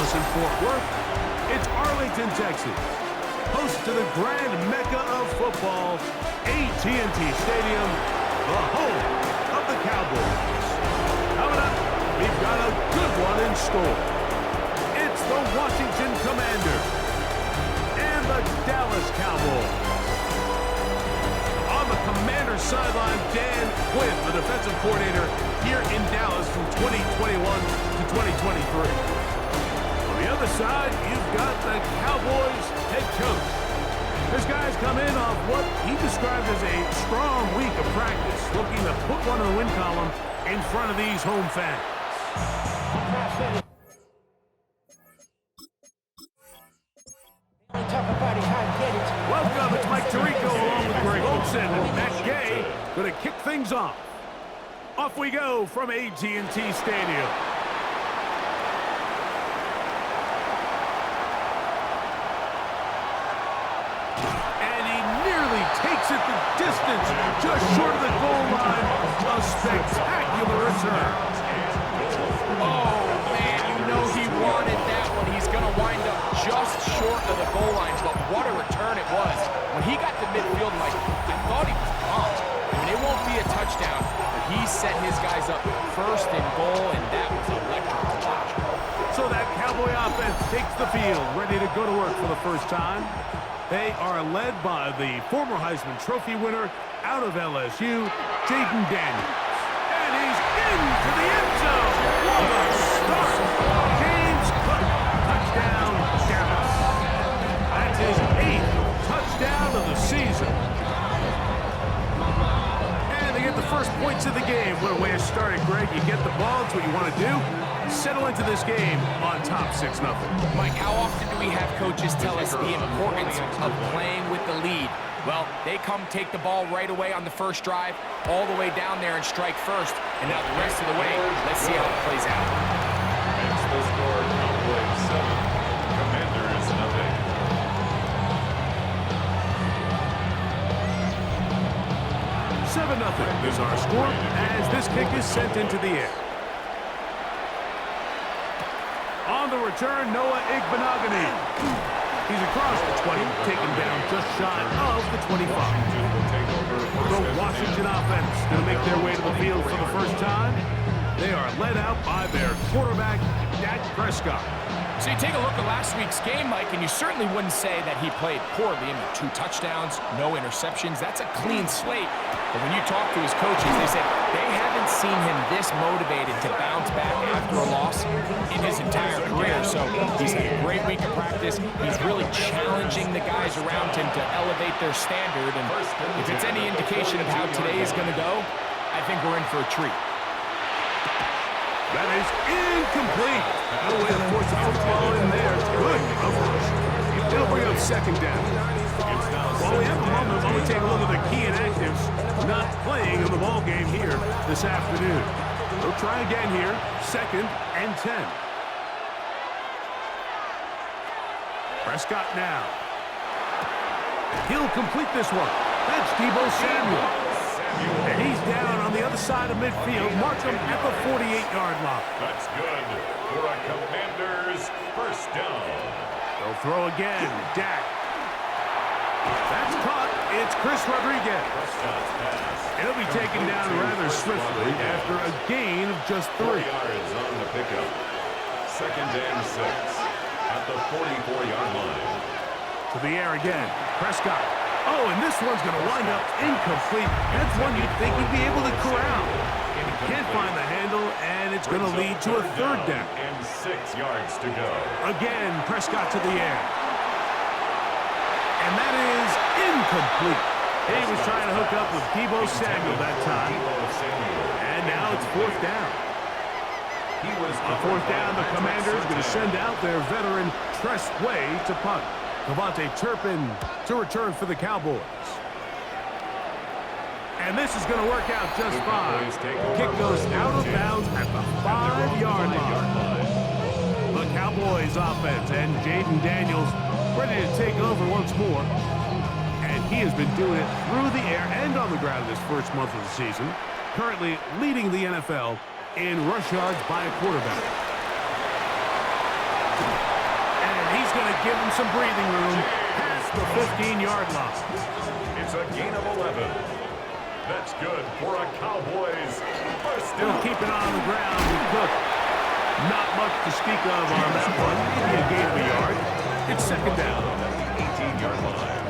Dallas and Fort Worth. It's Arlington, Texas, host to the grand mecca of football, AT&T Stadium, the home of the Cowboys. Coming up, we've got a good one in store. It's the Washington Commanders and the Dallas Cowboys. On the Commanders sideline, Dan Quinn, the defensive coordinator here in Dallas from 2021 to 2023. On the other side, you've got the Cowboys head coach. This guy's come in off what he described as a strong week of practice, looking to put one in the win column in front of these home fans. Welcome, it's Mike Tirico along with Greg Olsen and Matt Gay going to kick things off. Off we go from AT&T Stadium. Takes it the distance, just short of the goal line. A spectacular return. Oh, man, you know he wanted that one. He's going to wind up just short of the goal line, but what a return it was. When he got to midfield, Mike, I thought he was pumped. I mean, it won't be a touchdown, but he set his guys up first and goal, and that was electric to watch. So that Cowboy offense takes the field, ready to go to work for the first time. They are led by the former Heisman Trophy winner out of LSU, Jaden Daniels. And he's into the end zone. What a start. James Cook, touchdown, Dallas. That's his 8th touchdown of the season. And they get the first points of the game. What a way to start it, Greg. You get the ball. It's what you want to do. Settle into this game on top 6-0. Mike, how often do we have coaches tell us the importance of playing with the lead? Well, they come take the ball right away on the first drive, all the way down there and strike first. And now the rest of the way, let's see how it plays out. It's the score, Cowboys 7, Commanders nothing. 7-0 is our score as this kick is sent into the air. On the return, Noah Igbenogany. He's across the 20, taken down just shy of the 25. The Washington offense going to make their way to the field for the first time. They are led out by their quarterback, Dak Prescott. So you take a look at last week's game, Mike, and you certainly wouldn't say that he played poorly. I mean, 2 touchdowns, no interceptions. That's a clean slate. But when you talk to his coaches, they said they haven't seen him this motivated to bounce back after a loss in his entire career. So he's had a great week of practice. He's really challenging the guys around him to elevate their standard. And if it's any indication of how today is going to go, I think we're in for a treat. That is incomplete. No way to force the football in there. Good coverage. It'll bring up second down. While we have a moment, while we take a look at the key inactives not playing in the ball game here this afternoon. We'll try again here. 2nd and 10. Prescott now. He'll complete this one. That's Deebo Samuel. And he's down on the other side of midfield. Mark him at the 48-yard line. That's good for a Commanders first down. They'll throw again. Dak. That's caught. It's Chris Rodriguez. It'll be taken down rather swiftly after a gain of just 3. 4 yards on the pickup. 2nd and 6 at the 44-yard line. To the air again. Prescott. Oh, and this one's going to wind up incomplete. That's one you'd think he'd be able to corral. Can't find the handle, and it's going to lead to a 3rd down. And 6 yards to go. Again, Prescott to the air. And that is incomplete. He was trying to hook up with Deebo Samuel that time. And now it's 4th down. On 4th down, the Commanders going to send out their veteran Tress Way to punt. Devontae Turpin to return for the Cowboys. And this is going to work out just fine. Kick goes out of bounds at the 5-yard line. The Cowboys offense and Jaden Daniels ready to take over once more. And he has been doing it through the air and on the ground this first month of the season. Currently leading the NFL in rush yards by a quarterback. give him some breathing room past the 15-yard line. It's a gain of 11. That's good for a Cowboys first They'll down. keep it on the ground with Cook. Not much to speak of on that one. Maybe a gain of a yard. It's second down. At the 18-yard line.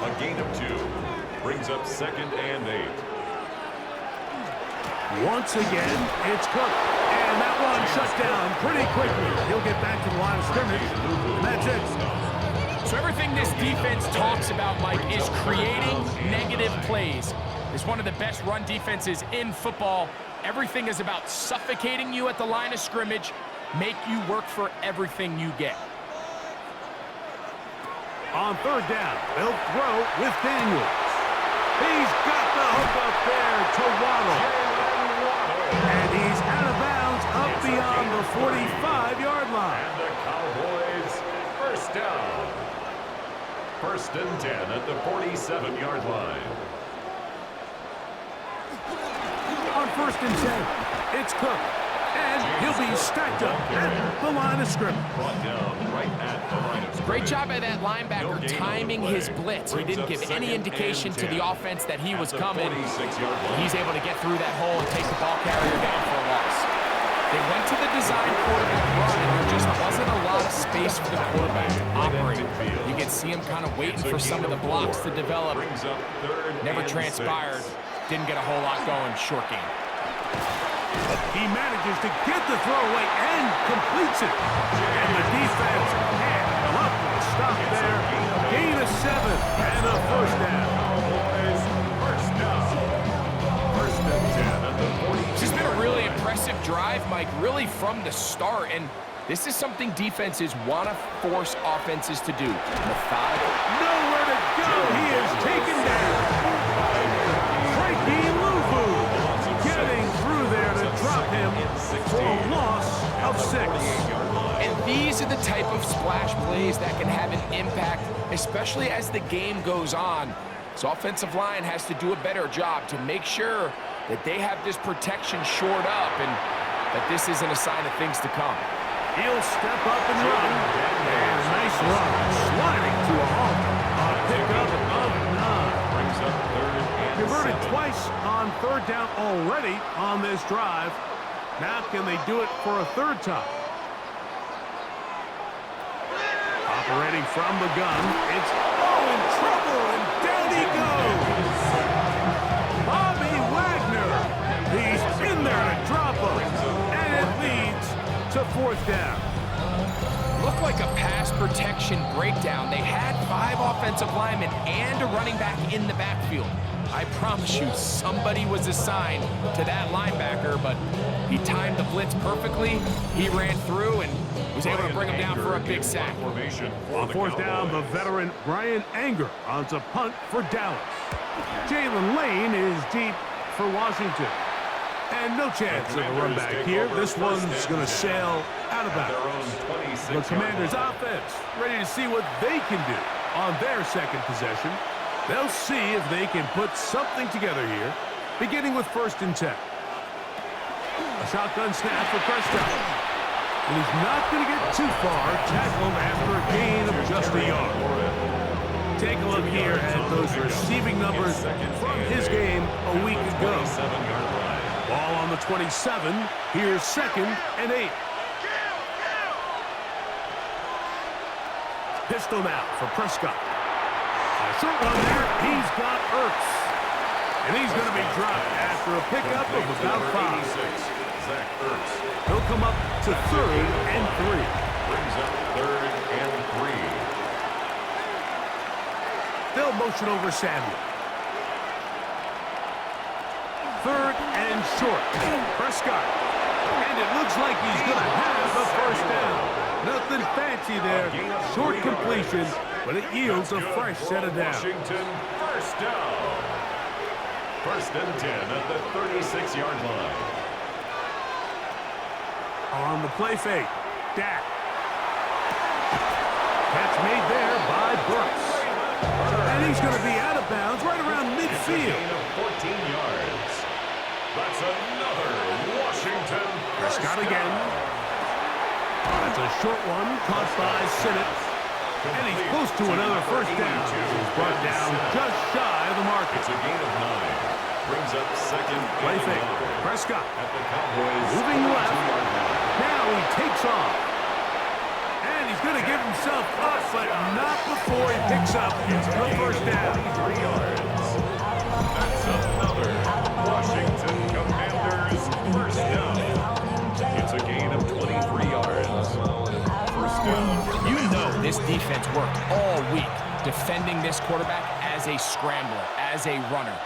A gain of 2. Brings up 2nd and 8. Once again, it's Cook. And that one shut down pretty quickly. He'll get back to the line of scrimmage. And that's it. So everything this defense talks about, Mike, is creating negative plays. It's one of the best run defenses in football. Everything is about suffocating you at the line of scrimmage, make you work for everything you get. On third down, they'll throw with Daniels. He's got the hook up there to Waddle. And he's out of bounds up beyond the 45-yard line. And the Cowboys first down. 1st and 10 at the 47-yard line. On 1st and 10, it's Cook. And he'll be stacked up at the line of scrimmage. Brought down right at the line of scrimmage. Great job by that linebacker timing his blitz. He didn't give any indication to the offense that he was coming. He's able to get through that hole and take the ball carrier down for a loss. They went to the design quarterback run, and there just wasn't a lot of space for the quarterback to operate. You can see him kind of waiting for some of the blocks to develop. Never transpired. Didn't get a whole lot going. Short game. He manages to get the throw away and completes it. And the defense can't luck with a stop there. Gain of 7 and a first down. First down. 1st and 10 at the 40. This has been a really impressive drive, Mike, really from the start. And this is something defenses want to force offenses to do. Methodical. Nowhere to go. He is taken down. Frankie Luvu getting through there to drop him for a loss of 6. And these are the type of splash plays that can have an impact, especially as the game goes on. So offensive line has to do a better job to make sure that they have this protection shored up and that this isn't a sign of things to come. He'll step up and run. And a nice run, sliding to a halt. A pickup of 9. Brings up 3rd and Converted 7. twice on 3rd down already on this drive. Now can they do it for a 3rd time? Operating from the gun, it's in trouble, and down he goes. Bobby Wagner, he's in there to drop him, and it leads to 4th down. Looked like a pass protection breakdown. They had 5 offensive linemen and a running back in the backfield. I promise you, somebody was assigned to that linebacker, but he timed the blitz perfectly. He ran through and was able to bring him down for a big sack. On 4th down, the veteran Brian Anger on to punt for Dallas. Jalen Lane is deep for Washington. And no chance of a run back here. This one's going to sail out of bounds. The Commanders' offense ready to see what they can do on their second possession. They'll see if they can put something together here, beginning with 1st and 10. A shotgun snap for Prescott. And he's not going to get too far, tackled after a gain of just a yard. Take a look here at those receiving numbers from his game a week ago. Ball on the 27. Here's 2nd and 8. Pistol now for Prescott. A short one there. He's got Ertz. And he's going to be dropped after a pickup of about 5. Zach Ertz. He'll come up to 3rd and 3. Brings up 3rd and 3. They'll motion over Samuel. 3rd and short. Prescott. And it looks like he's going to have the first down. Nothing fancy there. Short completion, but it yields a fresh set of downs. Washington first down. 1st and 10 at the 36-yard line. On the play fake, Dak. Catch made there by Burks. And he's going to be out of bounds right around midfield. Gain of 14 yards. That's another Washington first Prescott again. down. That's a short one, caught by Sinnott. And he's close to another first down. He's brought down just shy of the mark. It's a gain of 9. Brings up second Play and fake. 9. Prescott. At the Cowboys' Moving left. 42-yard line. Now he takes off. And he's going to give himself up, but not before he picks up the first down. 3 yards. That's another Washington Commanders first down. It's a gain of 23 yards. First down. You know this defense worked all week defending this quarterback as a scrambler, as a runner.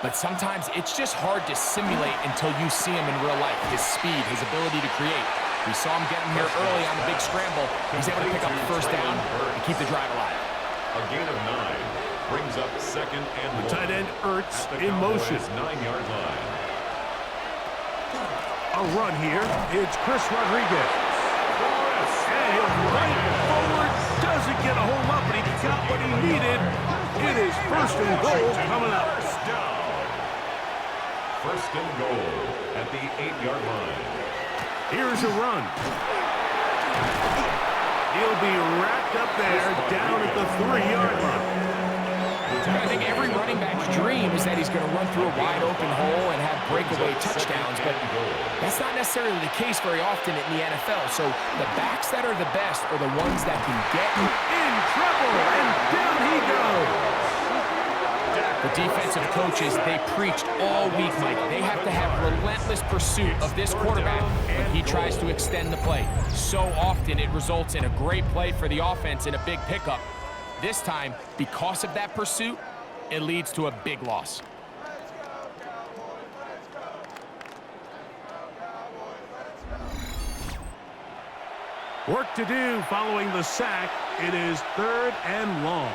But sometimes it's just hard to simulate until you see him in real life. His speed, his ability to create. We saw him get him here early on the big scramble. He's able to pick up the first down and keep the drive alive. A gain of 9 brings up second and The tight end Ertz in motion. 9-yard line. A run here. It's Chris Rodriguez. And he'll right forward. Doesn't get a whole lot, but he got what he needed. It is first and goal coming up. First down. First and goal at the 8-yard line. Here's a run. He'll be wrapped up there down at the 3-yard line. I think every running back's dream is that he's going to run through a wide open hole and have breakaway touchdowns, but that's not necessarily the case very often in the NFL. So the backs that are the best are the ones that can get In trouble, and down he goes. the defensive coaches. They preached all week, Mike. They have to have relentless pursuit of this quarterback when he tries to extend the play. So often it results in a great play for the offense and a big pickup. This time, because of that pursuit, it leads to a big loss. Work to do following the sack. It is 3rd and long.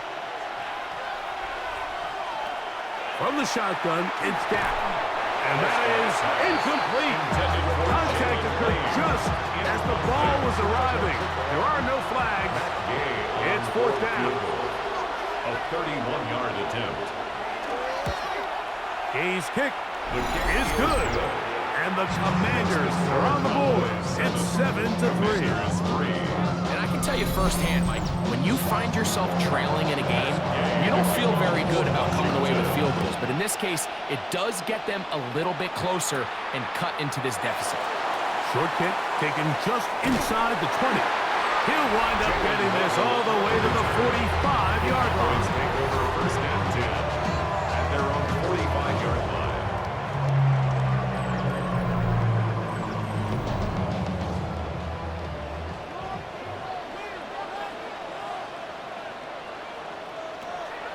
From the shotgun, it's down. And that is incomplete. Contact occurred just as the ball was arriving. There are no flags. It's 4th down. A 31-yard attempt. Hayes' kick is good. And the Commanders are on the board. It's 7-3. And I can tell you firsthand, Mike, when you find yourself trailing in a game, you don't feel very good about coming away with field goals. But in this case, it does get them a little bit closer and cut into this deficit. Short kick taken just inside the 20. He'll wind up getting this all the way to the 45-yard line. Take over first and 10 at their own 45-yard line.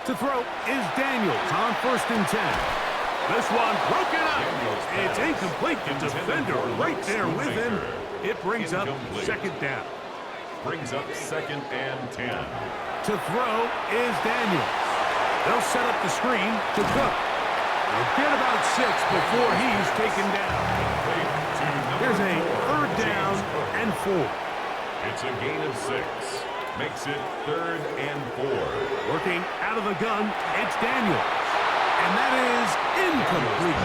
To throw is Daniels on 1st and 10. This one broken up. It's incomplete. The defender right there with him. It brings up 2nd down. Brings up 2nd and 10. To throw is Daniels. They'll set up the screen to Cook. He'll get about 6 before he's taken down. Here's a 3rd down and 4. It's a gain of 6. Makes it 3rd and 4. Working out of the gun, it's Daniels. And that is incomplete.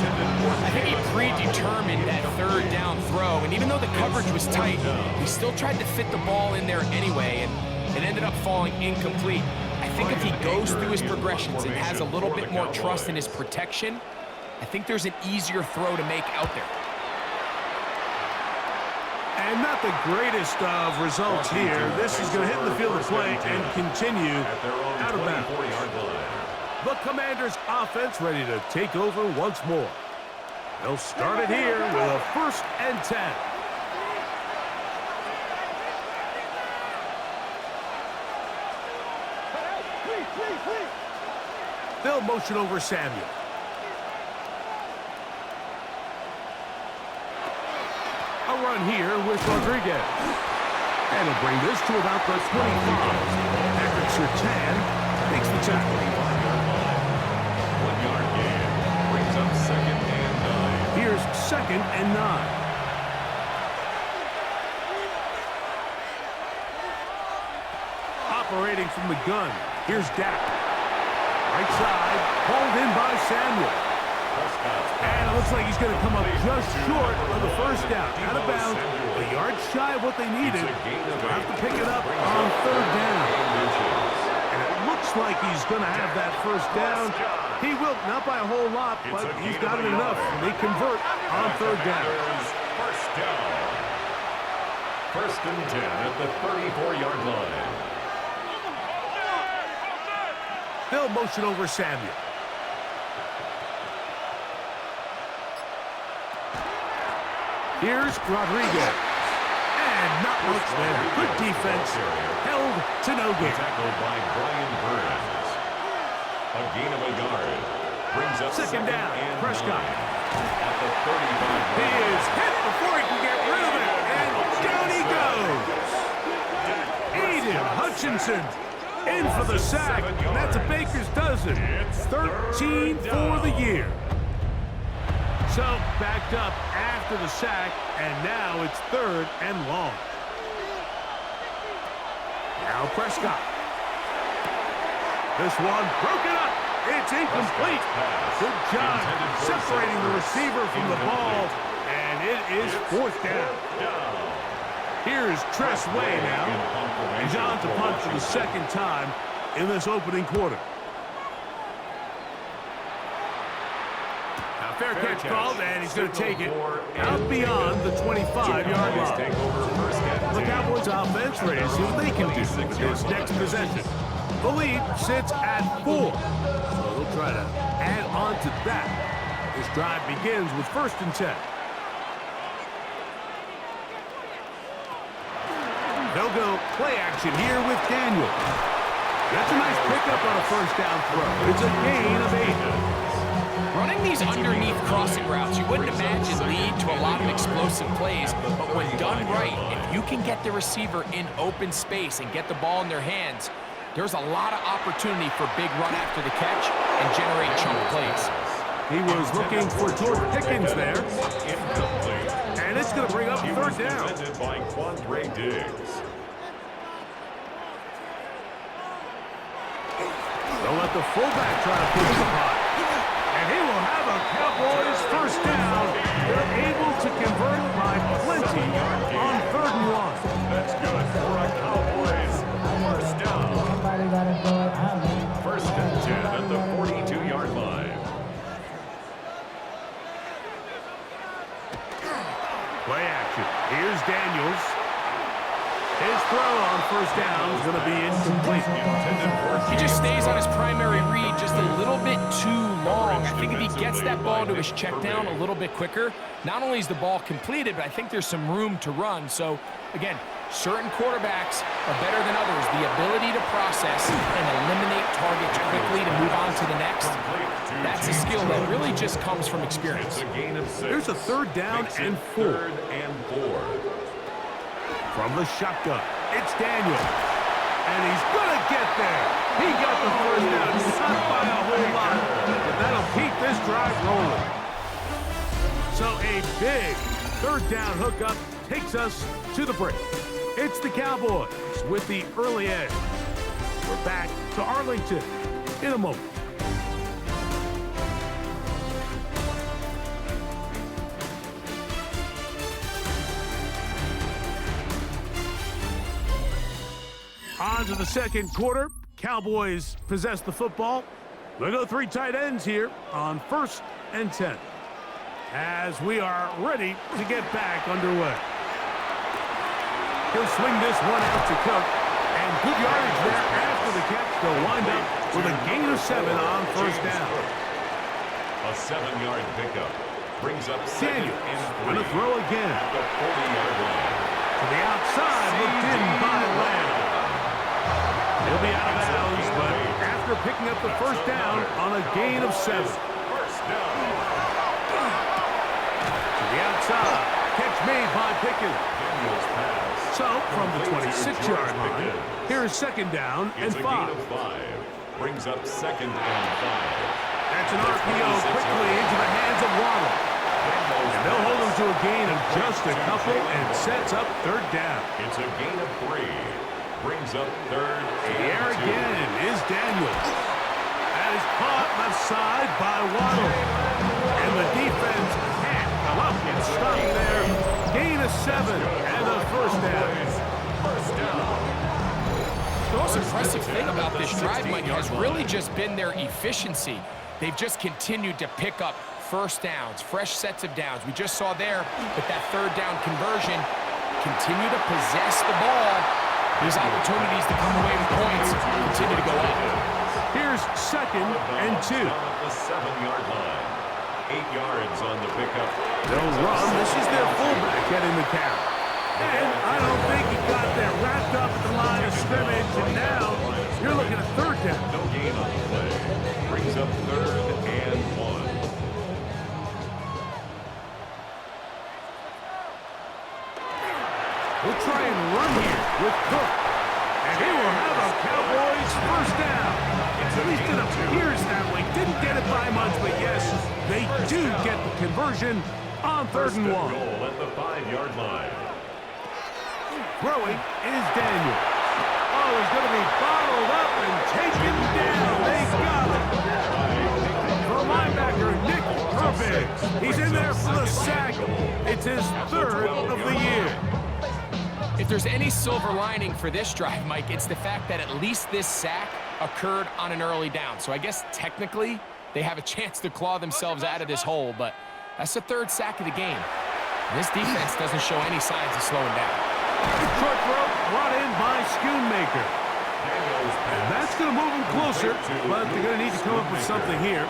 I think he predetermined that 3rd down throw, and even though the coverage was tight, he still tried to fit the ball in there anyway, and it ended up falling incomplete. I think if he goes through his progressions and has a little bit more trust in his protection, I think there's an easier throw to make out there. And not the greatest of results here. This is going to hit the field of play and continue out of bounds. The Commanders' offense ready to take over once more. They'll start it here with a 1st and 10. They'll motion over Samuel. A run here with Rodriguez. And he'll bring this to about the 25. Patrick Surtain makes the tackle. 1-yard gain. Brings up 2nd and 9. Here's 2nd and 9. Operating from the gun. Here's Dak. Right side, hauled in by Samuel. And it looks like he's going to come up just short of the first down. Out of bounds, a yard shy of what they needed. They'll have to pick it up on third down. And it looks like he's going to have that first down. He will, not by a whole lot, but he's got it enough. They convert on third down. First down. First and 10 at the 34-yard line. They'll motion over Samuel. Here's Rodriguez. And not much there. Good defense. Held to no gain. Tackled by Brian Burns. A gain of a yard. Brings up Second down. Prescott. At the 35. He is hit before he can get rid of it. And down he goes. Aiden Hutchinson in for the sack. And that's a Baker's dozen. 13 for the year. So, backed up after the sack, and now it's third and long. Now Prescott. This one broken up. It's incomplete. Good job separating the receiver from the ball, and it is fourth down. Here's Tress Way now. He's on to punt for the second time in this opening quarter. Fair catch called, and he's going to take it out beyond the 25-yard line. The Cowboys offense ready to see what they can do with this next possession. The lead sits at 4, so they'll try to add on to that. This drive begins with first and 10. They'll go play action here with Daniel. That's a nice pickup on a first down throw. It's a gain of 8. Running these underneath crossing routes, you wouldn't imagine lead to a lot of explosive plays, but when done right, if you can get the receiver in open space and get the ball in their hands, there's a lot of opportunity for big run after the catch and generate chunk plays. He was looking for George Pickens there. And it's going to bring up third down. By Quandre Diggs. They'll let the fullback try to push the pot. And he will have a Cowboys first down. They're able to convert by plenty on third and 1. That's good for a Cowboys first down. First and 10 at the 42-yard line. Play action. Here's Daniels. His throw on first down is going to be incomplete. He just stays on his primary read just a little bit too long. I think if he gets that ball to his check down a little bit quicker, not only is the ball completed, but I think there's some room to run. So, again, certain quarterbacks are better than others. The ability to process and eliminate targets quickly to move on to the next, that's a skill that really just comes from experience. Here's a third down and 4. Third and 4. From the shotgun, it's Daniel. And he's going to get there. He got the first down, not by a whole lot, but that'll keep this drive rolling. So a big third down hookup takes us to the break. It's the Cowboys with the early edge. We're back to Arlington in a moment. On to the second quarter. Cowboys possess the football. They'll go 3 tight ends here on first and 10. As we are ready to get back underway. He'll swing this one out to Cook. And good yardage there after the catch. They'll wind up with a gain of 7 on first down. A 7-yard pickup brings up Daniel going to throw again. At the 40-yard line. To the outside, looked in by Lamb. He'll be out of bounds, but after picking up the first down on a gain of 7. First down. To the outside, catch made by Pickens. Daniels pass. So, from the 26-yard line, here's second down and It's a 5. gain of 5. Brings up second and 5. That's an RPO quickly into the hands of Waddle. And they'll hold him to a gain of just a couple and sets up third down. It's a gain of 3. Brings up third and The air 2. again is Daniels. And is caught left side by Waddle. And the defense can't come up and stop there. Gain of 7 and a first down. The most impressive thing about this drive, Mike, has really just been their efficiency. They've just continued to pick up first downs, fresh sets of downs. We just saw there with that third down conversion, continue to possess the ball. There's opportunities to come away with points, continue to go up. Here's 2nd and 2. The 7-yard line. 8 yards on the pickup. They'll run. This is their fullback getting the carry. And I don't think he got there wrapped up at the line of scrimmage. And now you're looking at third down. No gain on the play. Brings up 3rd and 1. We'll try and run here with Cook. And he will have a Cowboys first down. At least it appears that way. Didn't get it by much, but yes, they do get the conversion on 3rd and 1. Goal at the 5-yard line. Throwing is Daniel. Oh, he's going to be bottled up and taken down. They got it. For linebacker Nick Herbig. He's in there for the sack. It's his 3rd of the year. If there's any silver lining for this drive, Mike, it's the fact that at least this sack occurred on an early down. So I guess technically they have a chance to claw themselves out of this hole, but that's the 3rd sack of the game. This defense doesn't show any signs of slowing down. Short throw brought in by Schoonmaker. And that's going to move him closer, but they're going to need to come up with something here.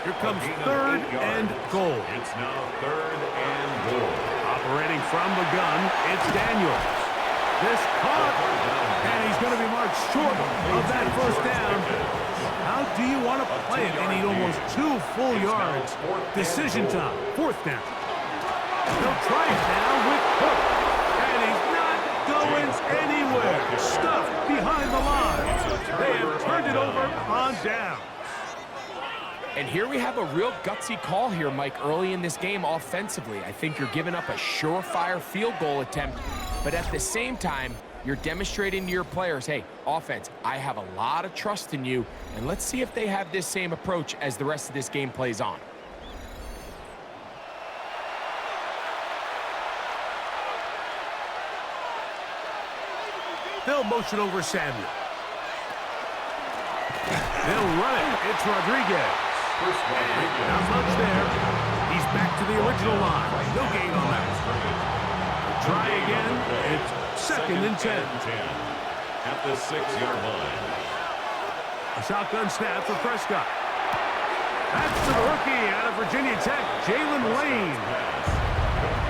Here comes 3rd and goal. It's now 3rd and goal. Operating from the gun, it's Daniels. This caught, and he's going to be marked short of that first down. How do you want to play it? They need almost 2 full yards. Decision time, 4th down. They'll try it now with Cook. And he's not going anywhere. Stuffed behind the line. They have turned it over on down. And here we have a real gutsy call here, Mike, early in this game offensively. I think you're giving up a surefire field goal attempt, but at the same time, you're demonstrating to your players, hey, offense, I have a lot of trust in you, and let's see if they have this same approach as the rest of this game plays on. They'll motion over Samuel. They'll run it. It's Rodriguez. Not much there. He's back to the original line. No gain on that. Try again. It's 2nd and 10. At the 6-yard line. A shotgun snap for Prescott. That's to the rookie out of Virginia Tech, Jalen Lane.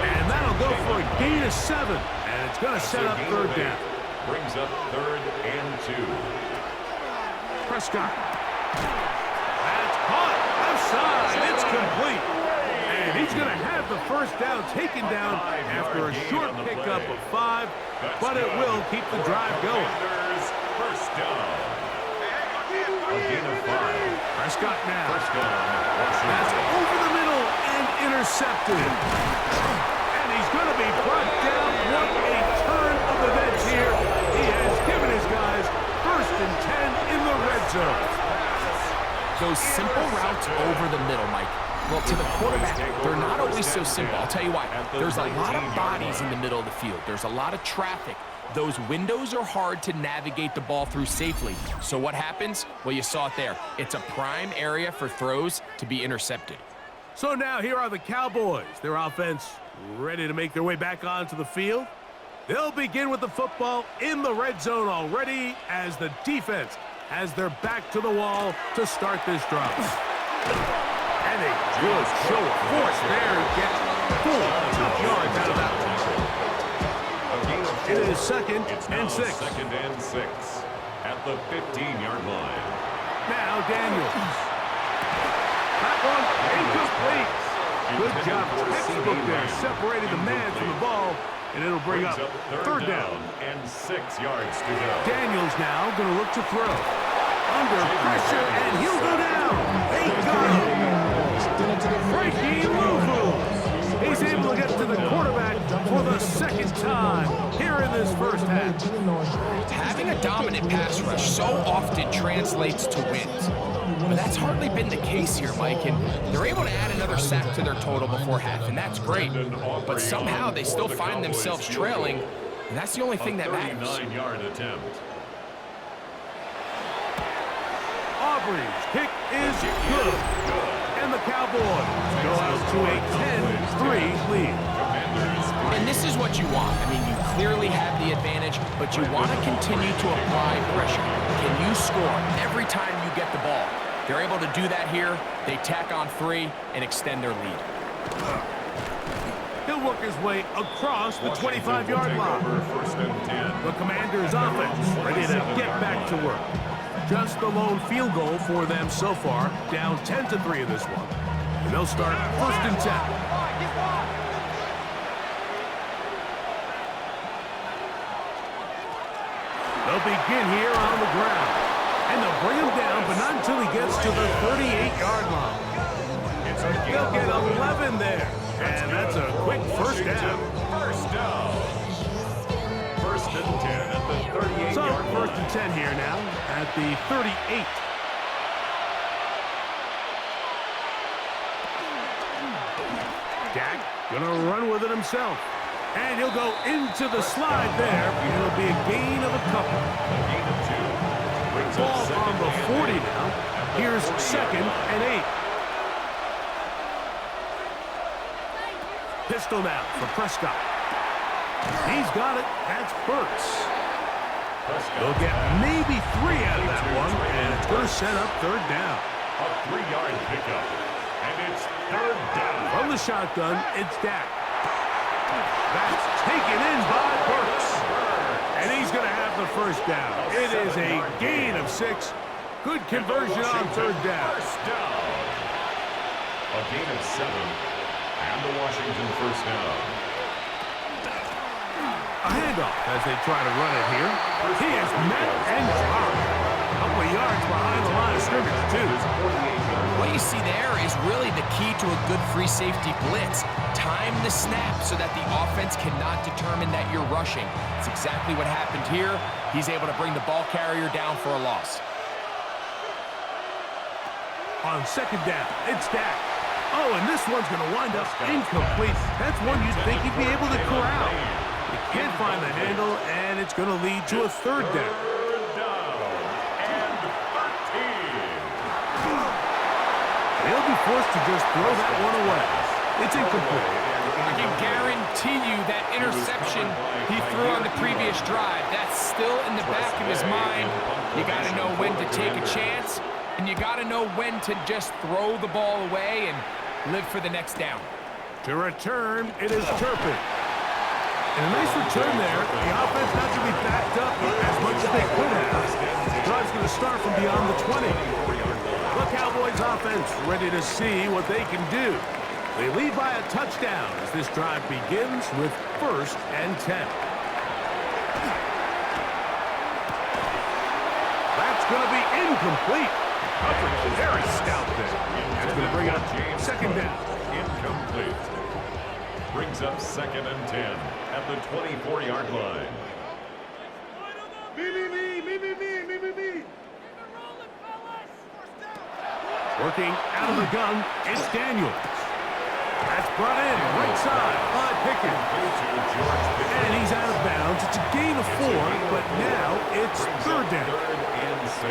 And that'll go for a gain of 7. And it's going to set up 3rd down. Brings up 3rd and 2. Prescott. That's caught. Outside. It's complete. And he's going to have the first down taken down after a short pickup of 5. But it will keep the drive going. First down. A gain of 5. Prescott now. First down. That's over the middle and intercepted. And he's going to be brought down. What a turn of events here. He has given his guys 1st and 10 in the red zone. Those simple routes over the middle, Mike. Well, to the quarterback, they're not always so simple. I'll tell you why. There's a lot of bodies in the middle of the field. There's a lot of traffic. Those windows are hard to navigate the ball through safely. So what happens? Well, you saw it there. It's a prime area for throws to be intercepted. So now here are the Cowboys. Their offense ready to make their way back onto the field. They'll begin with the football in the red zone already as the defense has their back to the wall to start this drive. And a good show of force there to get 4 tough yards out of that one. It is 2nd and 6. 2nd and 6 at the 15-yard line. Now Daniels. That one incomplete. Good job, textbook there, separating the man from the ball, and it'll bring up 3rd down. And 6 yards to go. Daniels now going to look to throw. Under pressure, and he'll go down. They got him. Frankie Louvu. He's able to get to the quarterback for the second time here in this first half. Having a dominant pass rush so often translates to wins. But that's hardly been the case here, Mike, and they're able to add another sack to their total before half, and that's great. But somehow they still find themselves trailing, and that's the only thing that matters. 39-yard attempt. Aubrey's kick is good. And the Cowboys go out to a 10-3 lead. And this is what you want. I mean, you clearly have the advantage, but you want to continue to apply pressure. Can you score every time you get the ball? They're able to do that here. They tack on 3 and extend their lead. He'll work his way across the 25-yard line. The Commanders' offense ready to get back to work. Just the lone field goal for them so far, down 10-3 in this one. And they'll start 1st and 10. They'll begin here on the ground. And they'll bring him down, but not until he gets to the 38-yard line. They'll get 11 there. And that's a quick first down. First down. 1st and 10 at the 38-yard So, line. 1st and 10 here now at the 38. Dak gonna run with it himself. And he'll go into the slide there. It'll be a gain of a couple. A gain of 2. Brings up Ball on the 40 now. Here's 2nd and 8. Pistol now for Prescott. He's got it. That's Burks. They'll get maybe 3 out of that one, and it's going to set up 3rd down. A 3-yard pickup. And it's 3rd down. From the shotgun, it's Dak. That's taken in by Burks. And he's going to have the 1st down. It is a gain of 6. Good conversion on 3rd down. First down. A gain of 7. And the Washington 1st down. A handoff as they try to run it here. He is met and dropped. A couple of yards behind the line of scrimmage, too. What you see there is really the key to a good free safety blitz. Time the snap so that the offense cannot determine that you're rushing. It's exactly what happened here. He's able to bring the ball carrier down for a loss. On 2nd down, it's Dak. Oh, and this one's going to wind up incomplete. That's one you'd think he'd be able to corral. He can't find the handle, and it's going to lead to a 3rd down. 3rd down. And 13. They'll be forced to just throw that one away. It's incomplete. I can guarantee you that interception he threw on the previous drive, that's still in the back of his mind. You got to know when to take a chance, and you got to know when to just throw the ball away and live for the next down. To return, it is Turpin. And a nice return there. The offense not to be backed up as much as they could have. The drive's going to start from beyond the 20. The Cowboys offense ready to see what they can do. They lead by a touchdown as this drive begins with 1st and 10. That's going to be incomplete. Coverage very stout there. That's going to bring up 2nd down. Incomplete. Brings up 2nd and 10 at the 24-yard line. Working out of the gun, it's Daniels. That's brought in right side by Pickens. And he's out of bounds. It's a gain of 4, but now it's 3rd down. 3rd and 6.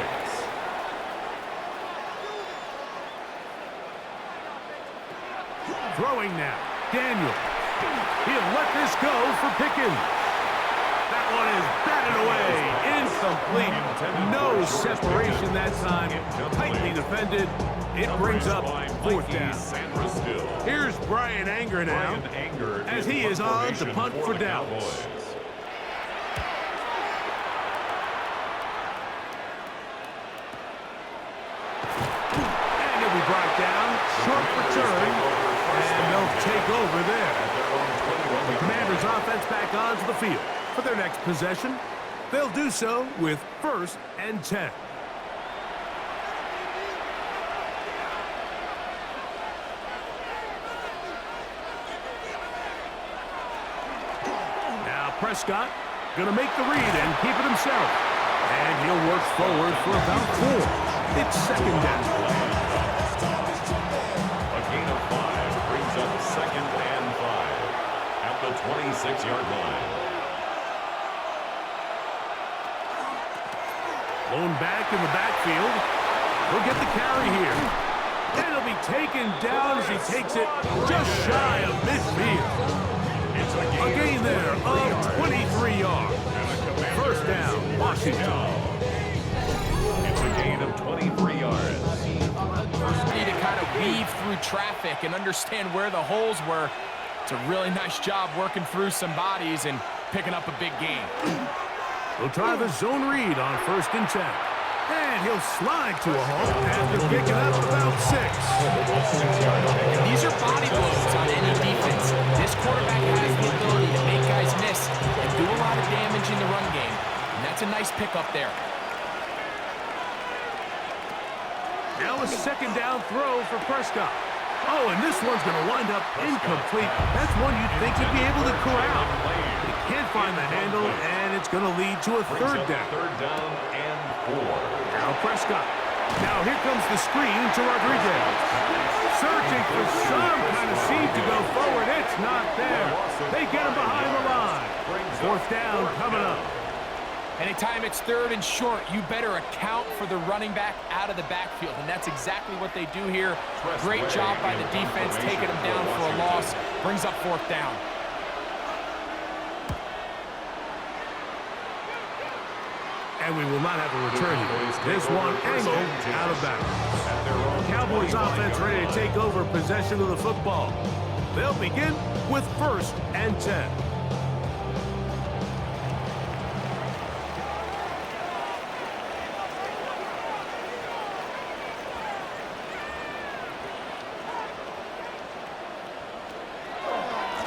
Throwing now, Daniels. He'll let this go for Pickens. That one is batted away. Incomplete. No separation that time. Tightly defended. It brings up 4th down. Here's Brian Anger now as he is on to punt for Dallas. And he'll be brought down. Short return. And they'll take over there. The Commanders' offense back onto the field for their next possession. They'll do so with 1st and 10. Prescott going to make the read and keep it himself. And he'll work forward for about 4. It's second down. A gain of 5 brings up second and 5 at the 26-yard line. Blown back in the backfield. He'll get the carry here. And he'll be taken down as he takes it just shy of midfield. A gain there of 23 yards. First down, Washington. It's a gain of 23 yards. Need to kind of weave through traffic and understand where the holes were. It's a really nice job working through some bodies and picking up a big gain. He'll try the zone read on 1st and 10. And he'll slide to a halt after picking up about 6. These are body blows on any defense. This quarterback has the ability to make guys miss and do a lot of damage in the run game. And that's a nice pickup there. Now a second down throw for Prescott. Oh, and this one's going to wind up incomplete. That's one you'd think he'd be able to corral. He can't find the handle, and it's going to lead to a third down. Third down and 4. Now Prescott. Now here comes the screen to Rodriguez. Searching for some kind of seed to go forward. It's not there. They get him behind the line. 4th down coming up. Anytime it's 3rd and short, you better account for the running back out of the backfield, and that's exactly what they do here. Great job by the defense taking them down for a loss. Brings up 4th down. And we will not have a return here. This one angled out of bounds. Cowboys offense ready to take over possession of the football. They'll begin with 1st and 10.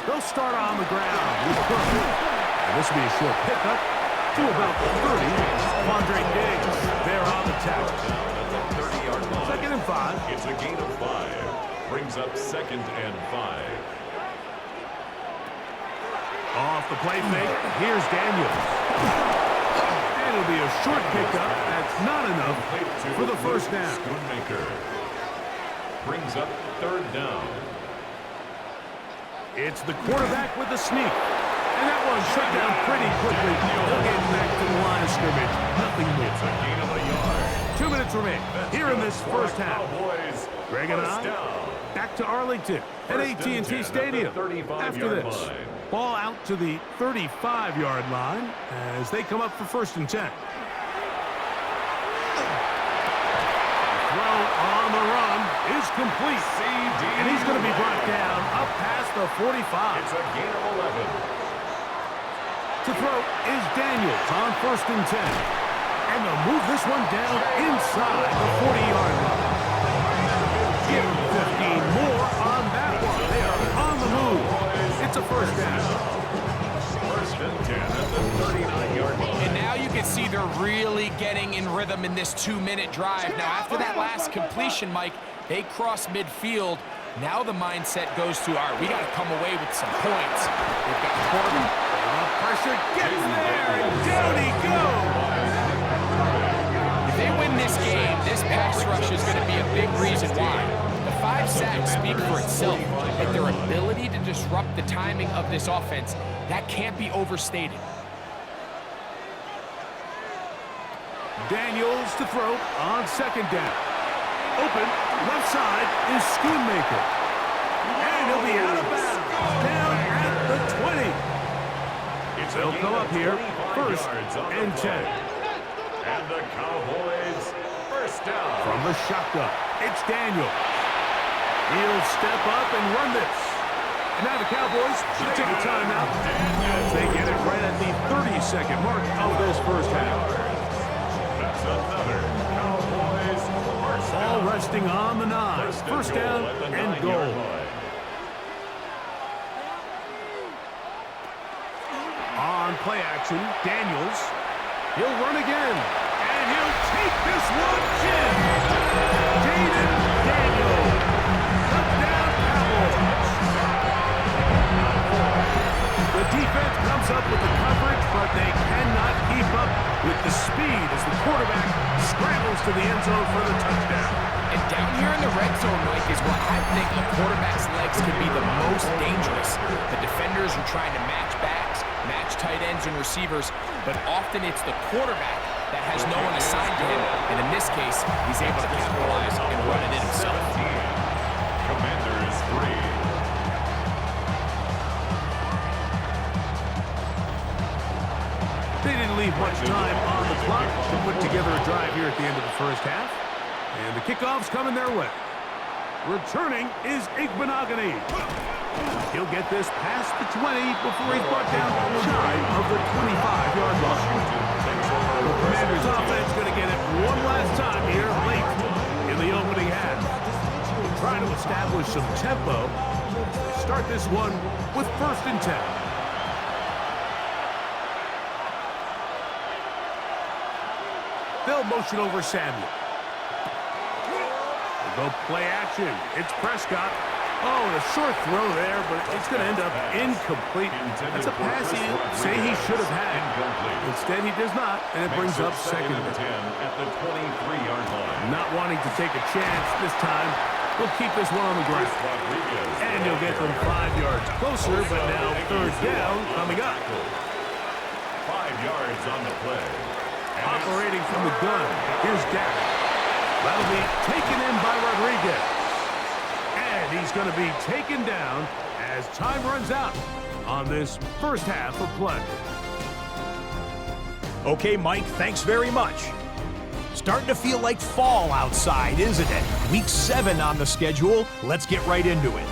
They'll start on the ground with Cook. And this will be a short pickup to about 30. Quandre Diggs there on the tackle. At the 30-yard line. 2nd and 5. It's a gain of 5. Brings up 2nd and 5. Off the play fake, here's Daniels. And it'll be a short pickup. That's not enough for the first down. Schoonmaker brings up 3rd down. It's the quarterback with the sneak. And that one shut down pretty quickly. They'll get back to the line of scrimmage. Nothing more. It's a gain of a yard. 2 minutes remain here in this first half. Cowboys, Greg and first I down. back to Arlington at First and 10 AT&T at the Stadium. 35-yard After this, line. ball out to the 35-yard line as they come up for 1st and 10. Throw on the run is complete. And he's going to be brought down up past the 45. It's a gain of 11. To throw is Daniels on 1st and 10. And they'll move this one down inside the 40-yard line. Give him 15 more on that one. They are on the move. It's a first down. 1st and 10 at the 39-yard line. And now you can see they're really getting in rhythm in this 2-minute drive. Now, after that last completion, Mike, they cross midfield. Now the mindset goes to, all right, we got to come away with some points. They've got quarterback. Pressure gets there, and down he goes. If they win this game, this pass rush is going to be a big reason why. The 5 sacks speak for itself, but their ability to disrupt the timing of this offense, that can't be overstated. Daniels to throw on 2nd down. Open, left side is Schoonmaker. And he'll be out of bounds, down at the 20. They'll come up here, 1st and 10. And the Cowboys, first down. From the shotgun, it's Daniel. He'll step up and run this. And now the Cowboys should take a timeout as they get it right at the 30-second mark of this first half. That's another Cowboys first down. All resting on the 9. First down and goal. On play action, Daniels. He'll run again. And he'll take this one in. Jaden Daniels. Touchdown Cowboys. The defense comes up with the cover. the speed as the quarterback scrambles to the end zone for the touchdown. And down here in the red zone, Mike, is where I think a quarterback's legs can be the most dangerous. The defenders are trying to match backs, match tight ends and receivers, but often it's the quarterback that has no one assigned to him. And in this case, he's able to capitalize and run it in himself. Commanders 3. They didn't leave much time on the clock to put together a drive here at the end of the first half. And the kickoff's coming their way. Returning is Igbenogany. He'll get this past the 20 before he's brought down shy of the 25-yard line. The Commanders' offense going to get it one last time here late in the opening half. Trying to establish some tempo. Start this one with 1st and 10. They'll motion over Samuel. They'll go play action. It's Prescott. Oh, and a short throw there, but it's going to end up incomplete. That's a pass he say he should have had. Instead, he does not, and it brings up 2nd and 10 at the 23-yard line. Not wanting to take a chance this time, we'll keep this one on the ground. And you'll get them 5 yards closer, but now 3rd down coming up. 5 yards on the play. Operating from the gun, here's Dak. That'll be taken in by Rodriguez. And he's going to be taken down as time runs out on this first half of play. Okay, Mike, thanks very much. Starting to feel like fall outside, isn't it? Week 7 on the schedule. Let's get right into it.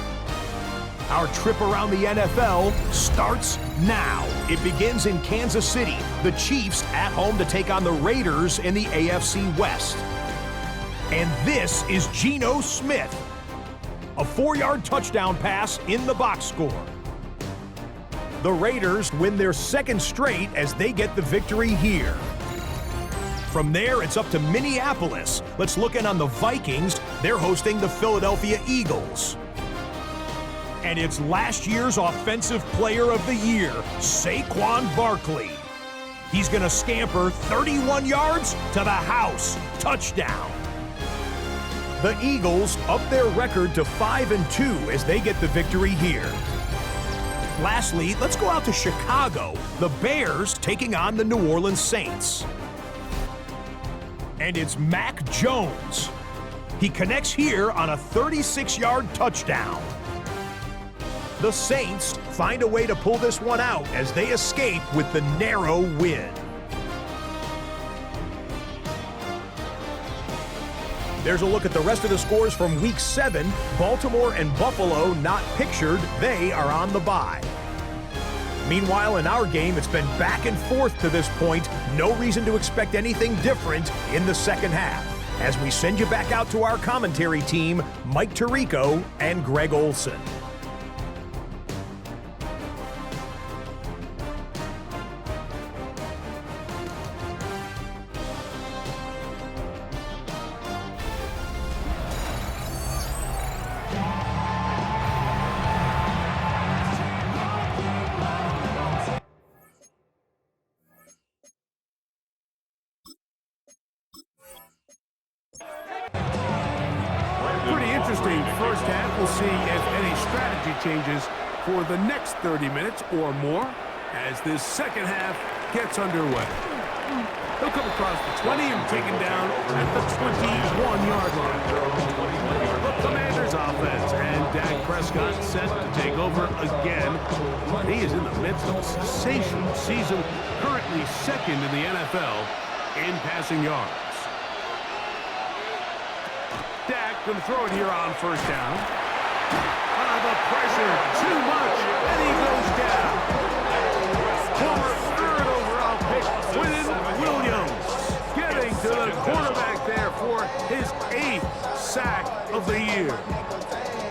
Our trip around the NFL starts now. It begins in Kansas City. The Chiefs at home to take on the Raiders in the AFC West. And this is Geno Smith. A 4-yard touchdown pass in the box score. The Raiders win their 2nd straight as they get the victory here. From there, it's up to Minneapolis. Let's look in on the Vikings. They're hosting the Philadelphia Eagles. And it's last year's Offensive Player of the Year, Saquon Barkley. He's going to scamper 31 yards to the house. Touchdown. The Eagles up their record to 5-2 as they get the victory here. Lastly, let's go out to Chicago. The Bears taking on the New Orleans Saints. And it's Mac Jones. He connects here on a 36-yard touchdown. The Saints find a way to pull this one out as they escape with the narrow win. There's a look at the rest of the scores from Week 7. Baltimore and Buffalo not pictured. They are on the bye. Meanwhile, in our game, it's been back and forth to this point. No reason to expect anything different in the second half. As we send you back out to our commentary team, Mike Tirico and Greg Olson. Pretty interesting first half. We'll see if any strategy changes for the next 30 minutes or more as this second half gets underway. He'll come across the 20 and taken down at the 21-yard line. The Commanders offense and Dak Prescott set to take over again. He is in the midst of a sensational season, currently 2nd in the NFL in passing yards. Dak going to throw it here on 1st down. The pressure, too much, and he goes down. Former 3rd overall pick, Quinnen Williams, getting to the quarterback there for his 8th sack of the year.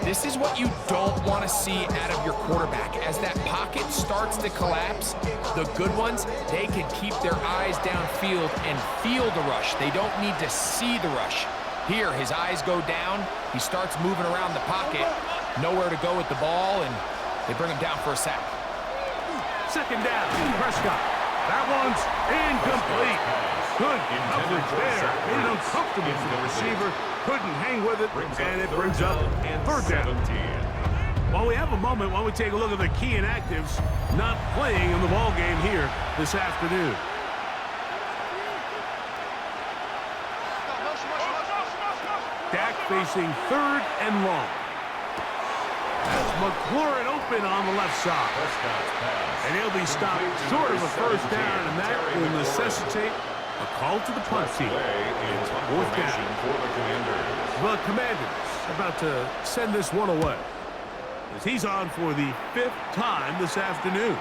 This is what you don't want to see out of your quarterback. As that pocket starts to collapse, the good ones, they can keep their eyes downfield and feel the rush. They don't need to see the rush. Here, his eyes go down. He starts moving around the pocket. Nowhere to go with the ball, and they bring him down for a sack. 2nd down, Prescott. That one's incomplete. Good coverage there. Made it uncomfortable for the receiver. Couldn't hang with it, and it brings up third down. While we have a moment, why don't we take a look at the key inactives not playing in the ball game here this afternoon. Dak facing third and long. That's McLaurin open on the left side. And he'll be stopped short of a first down, and that will necessitate a call to the punt team. Fourth down. The Commanders about to send this one away, as he's on for the 5th time this afternoon.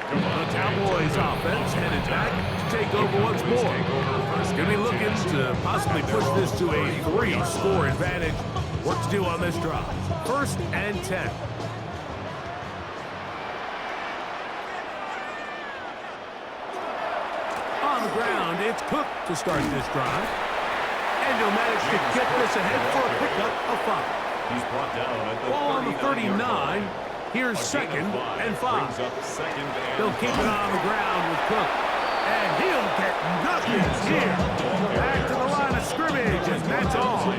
The Cowboys offense headed back to take over once more. Going to be looking to possibly push this to a 3-score advantage. Work to do on this drive. 1st and 10. On the ground, it's Cook to start this drive. And he'll manage to get this ahead for a pickup of 5. He's brought down at the Ball on the 39. Here's 2nd and 5. They'll keep it on the ground with Cook. And he'll get nothing here. Back to the line of scrimmage, and that's all.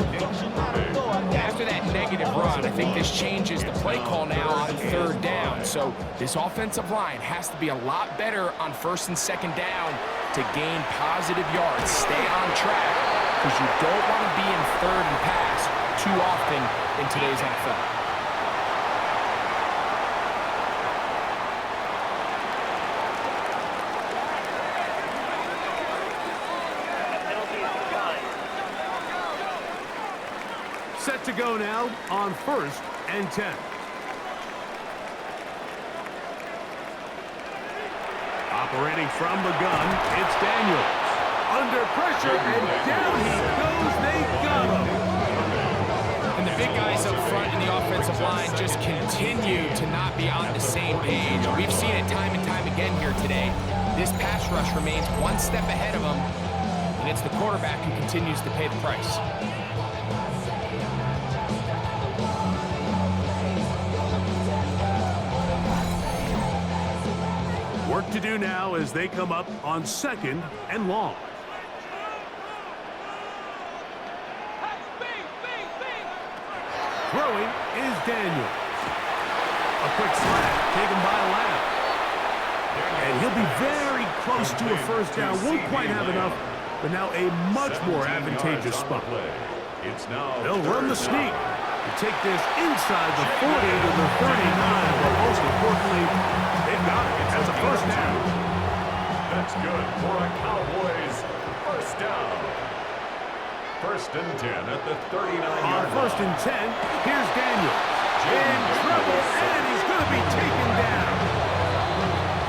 After that negative run, I think this changes the play call now on 3rd down. So this offensive line has to be a lot better on 1st and 2nd down to gain positive yards. Stay on track, because you don't want to be in 3rd and pass too often in today's NFL. Set to go now on 1st and 10. Operating from the gun, it's Daniels. Under pressure, and down he goes. They got him. And the big guys up front in the offensive line just continue to not be on the same page. We've seen it time and time again here today. This pass rush remains one step ahead of them, and it's the quarterback who continues to pay the price. Work to do now as they come up on 2nd and long. Throwing is Daniels. A quick slant taken by Lamb. And he'll be very close to a first down. Won't quite have enough, but now a much more advantageous spot. They'll run the sneak to take this inside the 40 to the 39, but most importantly, they've got it. That's a first down. That's good for a Cowboys first down. 1st and 10 at the 39-yard line. On 1st and 10, here's Daniels. In trouble, and he's going to be taken down.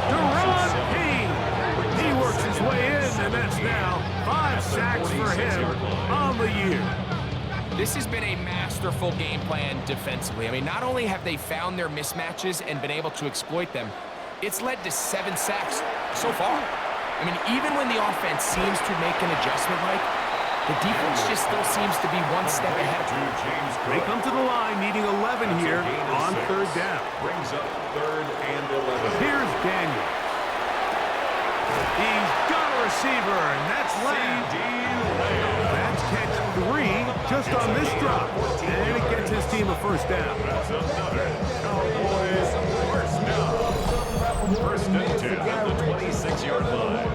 Deron Payne. He works his way in, and that's now 5 sacks for him on the year. This has been a masterful game plan defensively. I mean, not only have they found their mismatches and been able to exploit them, it's led to 7 sacks so far. I mean, even when the offense seems to make an adjustment, Mike, the defense just still seems to be one step ahead of them. They come to the line needing 11 here on 3rd down. Brings up 3rd and 11. Here's Daniels. He's got a receiver, and that's Lamb. That's catch 3 just on this drop. And it gets his team a first down. That's another Cowboys first down. 1st and 10 at the 26-yard line.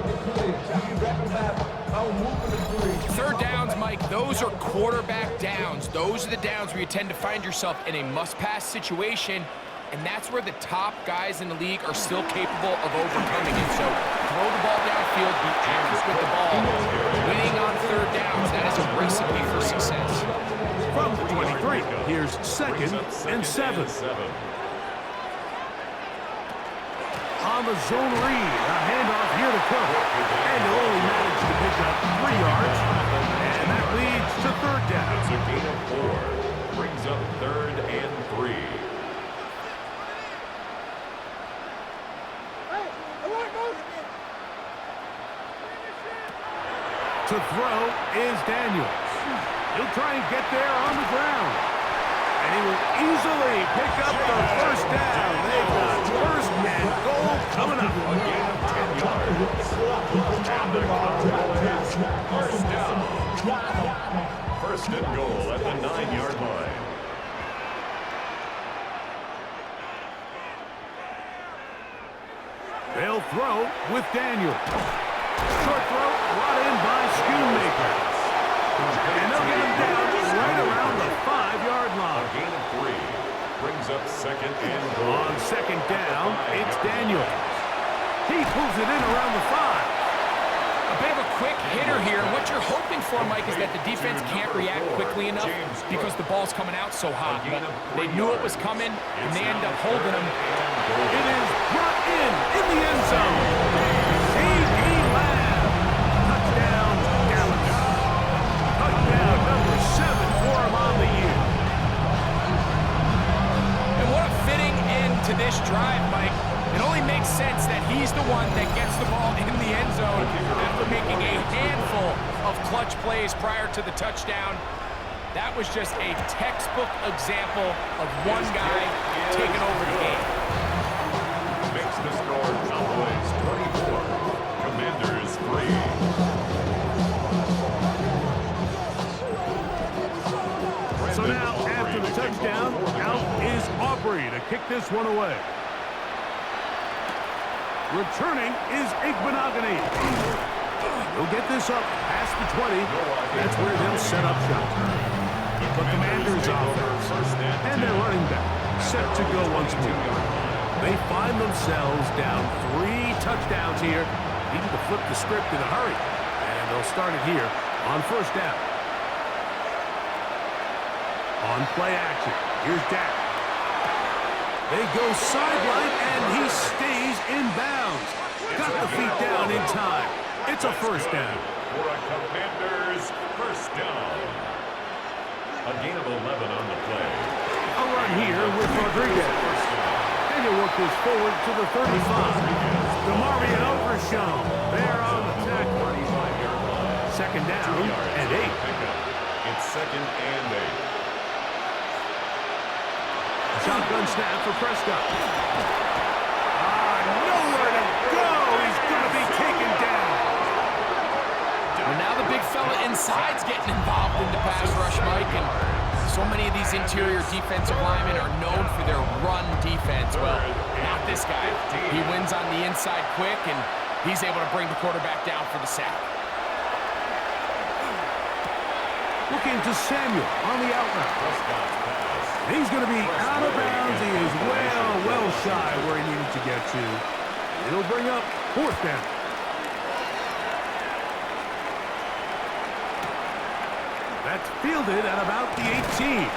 3rd downs, Mike, those are quarterback downs. Those are the downs where you tend to find yourself in a must-pass situation, and that's where the top guys in the league are still capable of overcoming it. So throw the ball downfield, be accurate with the ball. Winning on 3rd downs, that is a recipe for success. From the 23, here's 2nd and 7. On the zone read, a handoff here to Cook. And he'll only manage to pick up 3 yards. And that leads to 3rd down. It's a gain of 4. Brings up 3rd and 3. To throw is Daniels. He'll try and get there on the ground. And he will easily pick up the first down. They've got 1st and goal They'll throw with Daniel. Short throw brought in by Schoonmaker. And they'll get him down right around the 5-yard line. A gain of 3 brings up second and goal. On second down, it's Daniel. He pulls it in around the 5. A bit of a quick hitter here. What you're hoping for, Mike, is that the defense can't react quickly enough because the ball's coming out so hot. But they knew it was coming, and they end up holding him. It is brought in the end zone. C.D. Lamb. Touchdown, Dallas. Touchdown number 7 for him on the year. And what a fitting end to this drive, Mike. It only makes sense that he's the one that gets the ball in the end zone after making a handful of clutch plays prior to the touchdown. That was just a textbook example of one guy taking over the game. Makes the score Cowboys 24, Commanders 3. So now, after the touchdown, out is Aubrey to kick this one away. Returning is Igbenogany. He'll get this up past the 20. That's where they'll set up shop. The Commanders offense and their running back set to go once more. They find themselves down 3 touchdowns here, needing to flip the script in a hurry. And they'll start it here on first down. On play action, here's Dak. They go sideline, and he stays in bounds. Got the feet down in time. It's a first down. For a Commanders first down. A gain of 11 on the play. A run here with Rodriguez. And he'll work this forward to the 35. DeMarvin Overshown there on the tackle. Second down and 8. It's second and 8. Shotgun snap for Prescott. Nowhere to go. He's going to be taken down. Well, now the big fella inside's getting involved in the pass rush, Mike. And so many of these interior defensive linemen are known for their run defense. Well, not this guy. He wins on the inside quick, and he's able to bring the quarterback down for the sack. Looking to Samuel on the outroute. He's going to be out of bounds. He is well shy where he needed to get to. It'll bring up fourth down. That's fielded at about the 18.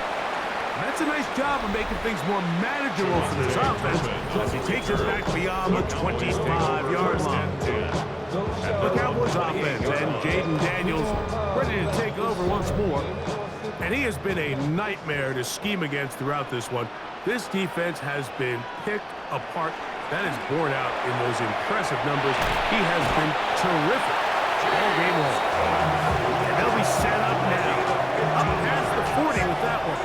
That's a nice job of making things more manageable for this offense as he takes us back beyond the 25-yard line. The Cowboys offense and Jaden Daniels ready to take over once more. And he has been a nightmare to scheme against throughout this one. This defense has been picked apart. That is borne out in those impressive numbers. He has been terrific all game long. And they'll be set up now. Up past the 40 with that one.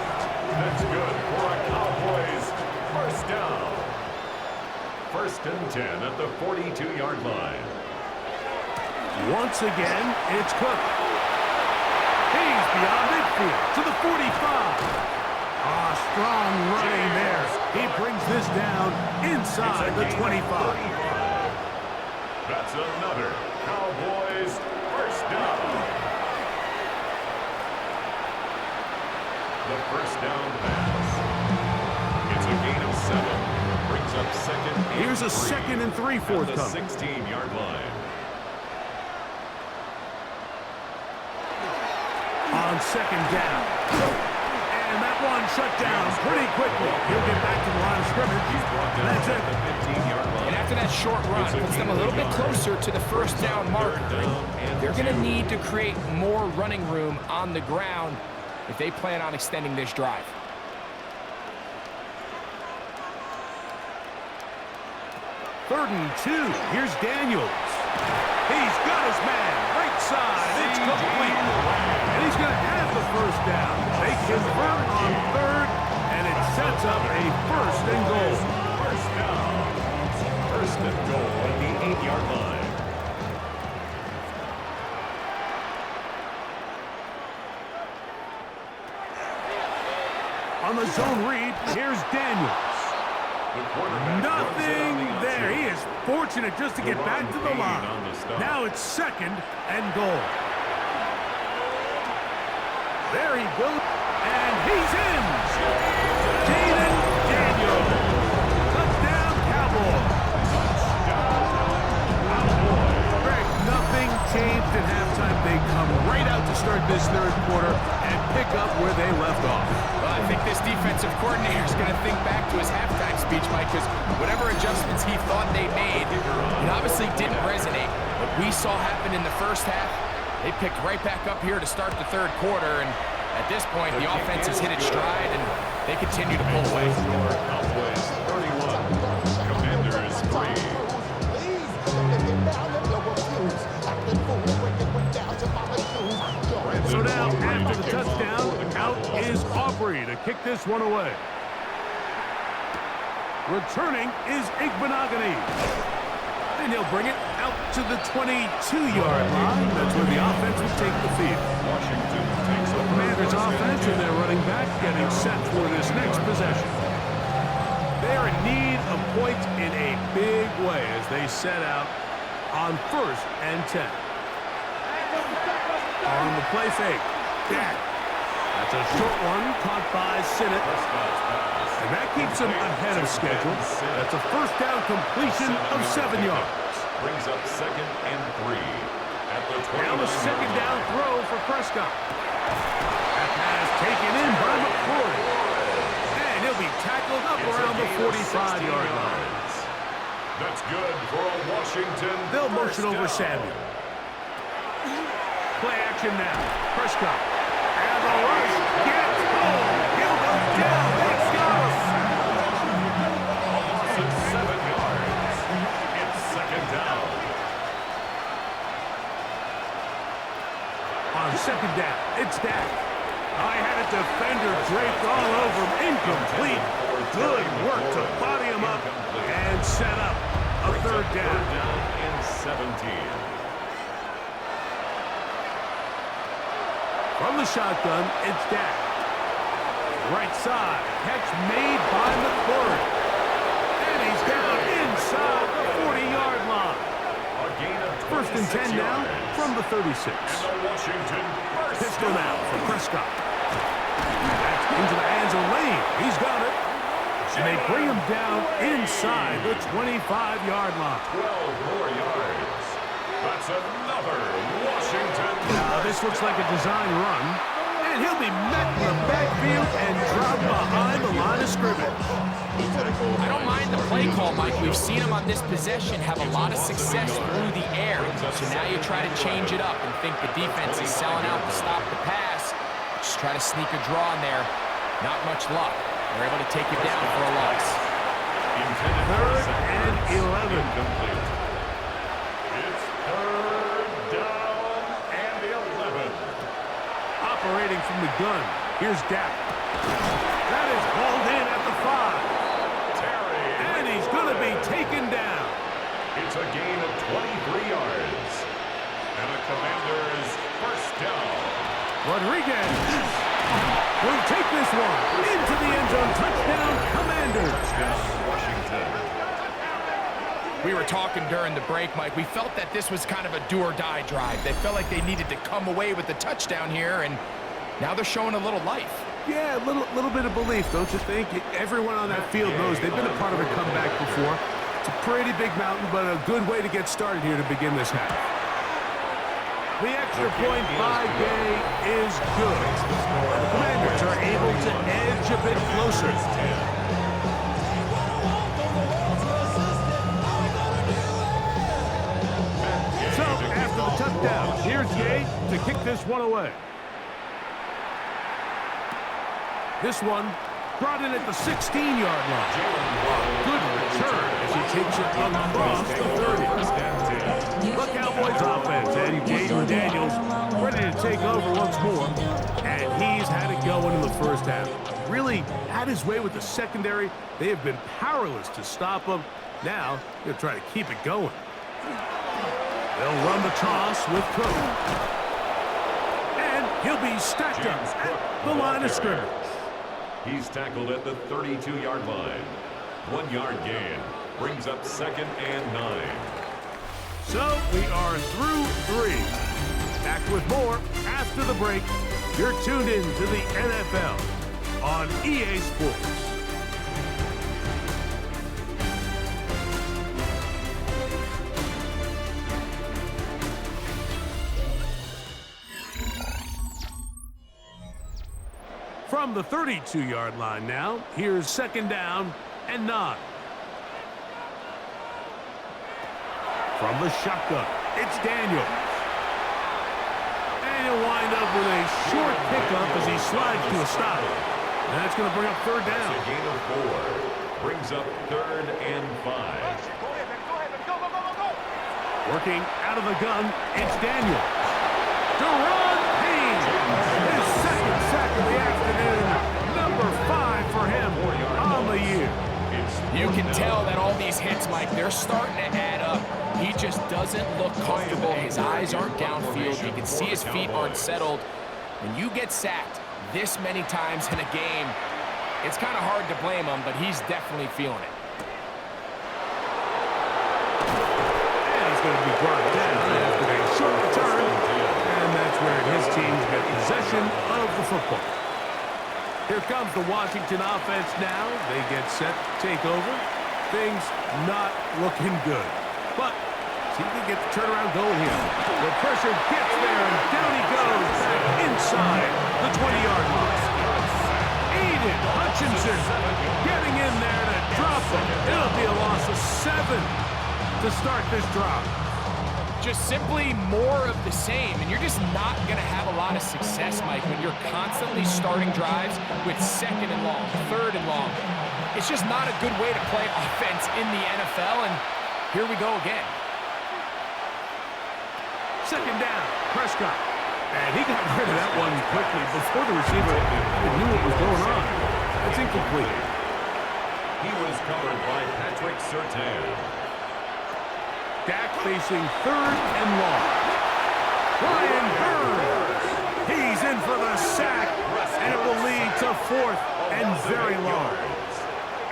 That's good for a Cowboys first down. First and 10 at the 42-yard line. Once again, it's Cook. He's beyond midfield to the 45. Strong running there. He brings this down inside the 25. That's another Cowboys first down. The first down pass. It's a gain of 7. Brings up second and 3. Here's a second and 3 forthcoming. The 16-yard line. On second down. And that one shut down pretty quickly. He'll get back to the line of scrimmage. And that's it. And after that short run, puts them a little bit closer to the first down marker. They're going to need to create more running room on the ground if they plan on extending this drive. Third and 2. Here's Daniels. He's got his man. Right side. It's complete. And he's going to have the first down. They convert on third, and it sets up a first and goal. First down. First and goal at the 8-yard line. On the zone read, here's Daniels. Nothing there. He is forced fortunate just to get back to the line. Now it's 2nd and goal. There he goes, and he's in. Jaden Daniels. Touchdown, Cowboys. Greg, nothing changed at halftime. They come right out to start this 3rd quarter and pick up where they left off. Well, I think this defensive coordinator is going to think back to his halftime speech, Mike, because whatever adjustments he thought they made, it obviously didn't resonate. What we saw happen in the first half, they picked right back up here to start the 3rd quarter, and at this point, the offense has hit its stride, and they continue to pull away. Cowboys 31, Commanders 3. So now, after the touchdown, out is Aubrey to kick this one away. Returning is Igbenogany. And he'll bring it out to the 22-yard line. That's where the offense will take the field. Washington takes The Commanders' offense and their running back getting set for this next possession. They are in need of points in a big way as they set out on 1st and 10. On the play fake, Dak. That's a short one caught by Sinnott. And that keeps him ahead of schedule. That's a 1st down completion of 7 yards. Brings up 2nd and 3. At the 20. Now a 2nd down throw for Prescott. That pass taken in by McCoy. And he'll be tackled up around the 45-yard line. That's good for a Washington. They'll motion over Samuel. Play action now. Prescott. And the rush gets home. He'll go down. Let's go. 7 yards. It's 2nd down. On 2nd down, it's Dak. I had a defender draped all over him. Incomplete. Good work to body him up and set up a 3rd down. 3rd down and 17. From the shotgun, it's Dak. Right side, catch made by McCoy. And he's down inside the 40-yard line. A gain of 1st and 10 now from the 36. And the Washington Pistol now for Prescott. That's into the hands of Lane. He's got it. And they bring him down inside the 25-yard line. 12 more yards. That's another Washington. Now this looks like a design run. And he'll be met in the backfield and dropped behind the line of scrimmage. I don't mind the play call, Mike. We've seen him on this possession have a lot of success through the air. So now you try to change it up and think the defense is selling out to stop the pass. Just try to sneak a draw in there. Not much luck. They're able to take it down for a loss. 3rd and 11. Incomplete. It's 3rd down and 11. Operating from the gun. Here's Dak. That is hauled in at the 5. Terry. And he's going to be taken down. It's a gain of 23 yards. And the Commanders' 1st down. Rodriguez will take this one into the end zone. Touchdown, Commanders. Touchdown, Washington. We were talking during the break, Mike. We felt that this was kind of a do-or-die drive. They felt like they needed to come away with the touchdown here, and now they're showing a little life. Yeah, a little bit of belief, don't you think? Everyone on that field knows they've been a part of a comeback before. It's a pretty big mountain, but a good way to get started here to begin this half. The extra point by Gay is good. The Commanders are able to edge a bit closer. So, after the touchdown, here's Gay to kick this one away. This one brought in at the 16-yard line. Good return as he takes it across the 30. The Cowboys offense and Jaden Daniels ready to take over once more. And he's had it going in the 1st half. Really had his way with the secondary. They have been powerless to stop him. Now, he'll try to keep it going. They'll run the toss with Cook. And he'll be stacked up at the line of scrimmage. He's tackled at the 32-yard line. 1 yard gain. brings up 2nd and 9. So we are through 3. Back with more after the break. You're tuned in to the NFL on EA Sports. From the 32-yard line now, here's 2nd down and 9. From the shotgun, it's Daniels. And he'll wind up with a short pickup as he slides to a stop. And that's going to bring up 3rd down. It's a gain of 4. Brings up 3rd and 5. Working out of the gun, it's Daniels. Deron Payne, his 2nd sack of the afternoon. Number 5 for him on the year. You can tell that all these hits, Mike, they're starting to add up. He just doesn't look comfortable. His eyes aren't downfield. You can see his feet aren't settled. When you get sacked this many times in a game, it's kind of hard to blame him, but he's definitely feeling it. And he's going to be brought down after a short return. And that's where his teams get possession of the football. Here comes the Washington offense now. They get set to take over. Things not looking good. But see if he can get the turnaround going here. The pressure gets there, and down he goes back inside the 20-yard line. Aiden Hutchinson getting in there to drop him. It'll be a loss of 7 to start this drive. Just simply more of the same, and you're just not going to have a lot of success, Mike, when you're constantly starting drives with 2nd and long, 3rd and long. It's just not a good way to play offense in the NFL, and here we go again. 2nd down, Prescott. And he got rid of that one quickly before the receiver even knew what was going on. That's incomplete. He was covered by Patrick Surtain. Dak facing 3rd and long. Brian Burns. He's in for the sack, and it will lead to 4th and very long.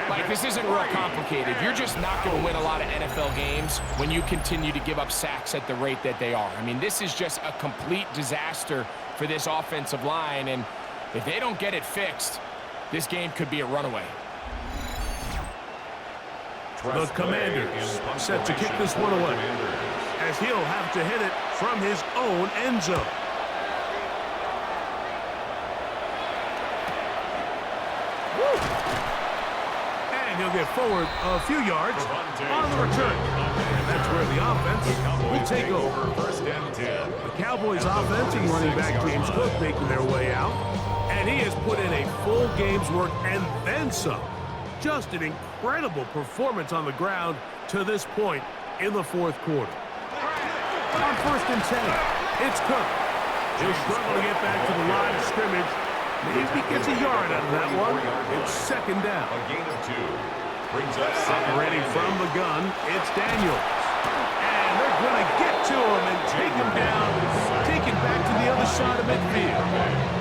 Mike, this isn't real complicated. You're just not going to win a lot of NFL games when you continue to give up sacks at the rate that they are. I mean, this is just a complete disaster for this offensive line, and if they don't get it fixed, this game could be a runaway. The Commanders set to kick this one away, as he'll have to hit it from his own end zone. And he'll get forward a few yards on the return. And that's where the offense will take over. 1st and 10. The Cowboys offense and running back James Cook making their way out. And he has put in a full game's work and then some. Just an incredible performance on the ground to this point in the 4th quarter. On 1st and 10, it's Cook. He'll struggle to get back to the line of scrimmage. Maybe he gets a yard out of that one. It's 2nd down. A gain of 2. Brings up 2nd. Operating from the gun, it's Daniels. And they're going to get to him and take him down. Take it back to the other side of midfield.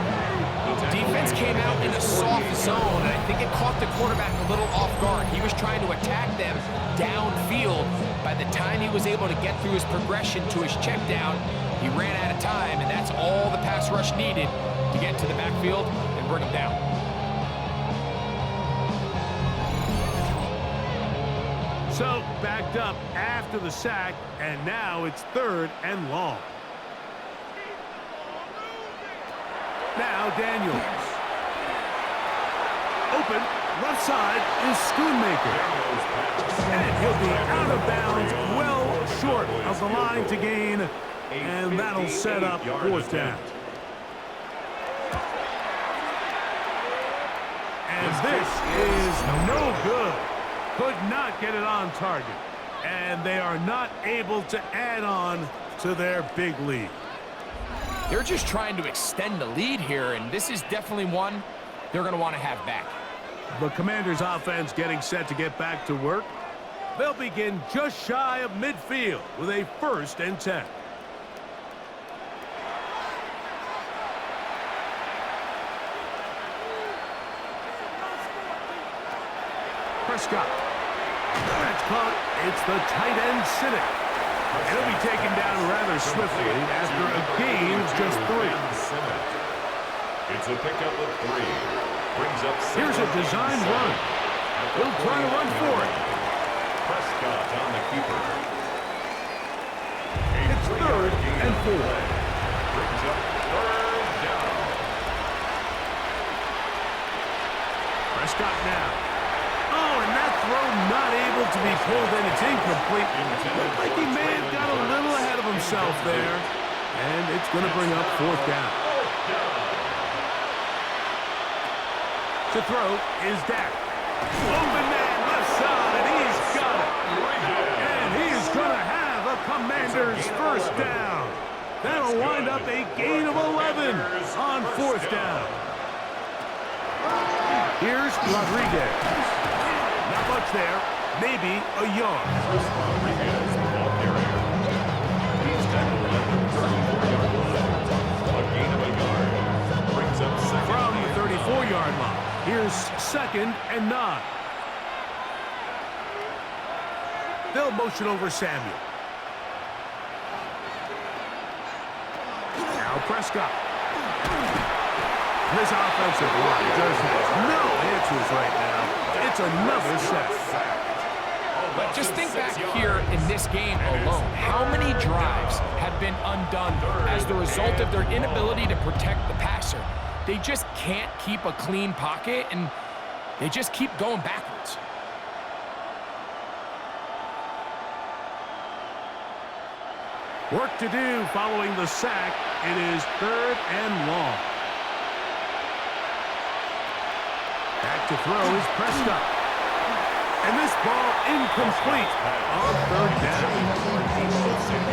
Defense came out in a soft zone, and I think it caught the quarterback a little off guard. He was trying to attack them downfield. By the time he was able to get through his progression to his check down, he ran out of time, and that's all the pass rush needed to get to the backfield and bring him down. So, backed up after the sack, and now it's 3rd and long. Now Daniels. Open, left side is Schoonmaker. And he'll be out of bounds, well short of the line to gain, and that'll set up 4th down. And this is no good. Could not get it on target. And they are not able to add on to their big lead. They're just trying to extend the lead here, and this is definitely one they're going to want to have back. The Commanders' offense getting set to get back to work. They'll begin just shy of midfield with a 1st and 10. Prescott. That's punt, it's the tight end Cynic. And he'll be taken down rather swiftly after a gain of just 3. It's a pickup of 3. Brings up Here's a design run. He'll try to run for it. Prescott on the keeper. It's 3rd and 4. Brings up 3rd down. Prescott now. Oh, and that throw not able to be pulled in. It's incomplete. Looked like he may have got a little ahead of himself there. And it's going to bring up 4th down. To throw is Dak. Open man left side. He's got it. And he's going to have a Commander's 1st down. That'll wind up a gain of 11 on 4th down. Here's Rodriguez. Not much there. Maybe a yard. Rodriguez, the ball carrier. He's tackled at the 34-yard line. A gain of a yard. Brings up 2nd. From the 34-yard line. Here's 2nd and 9. They'll motion over Samuel. Now Prescott. This offensive line just has no answers right now. It's another sack. But just think back here in this game alone. How many drives have been undone as the result of their inability to protect the passer? They just can't keep a clean pocket, and they just keep going backwards. Work to do following the sack. It is 3rd and long. Back to throw is Prescott. And this ball incomplete on 3rd down.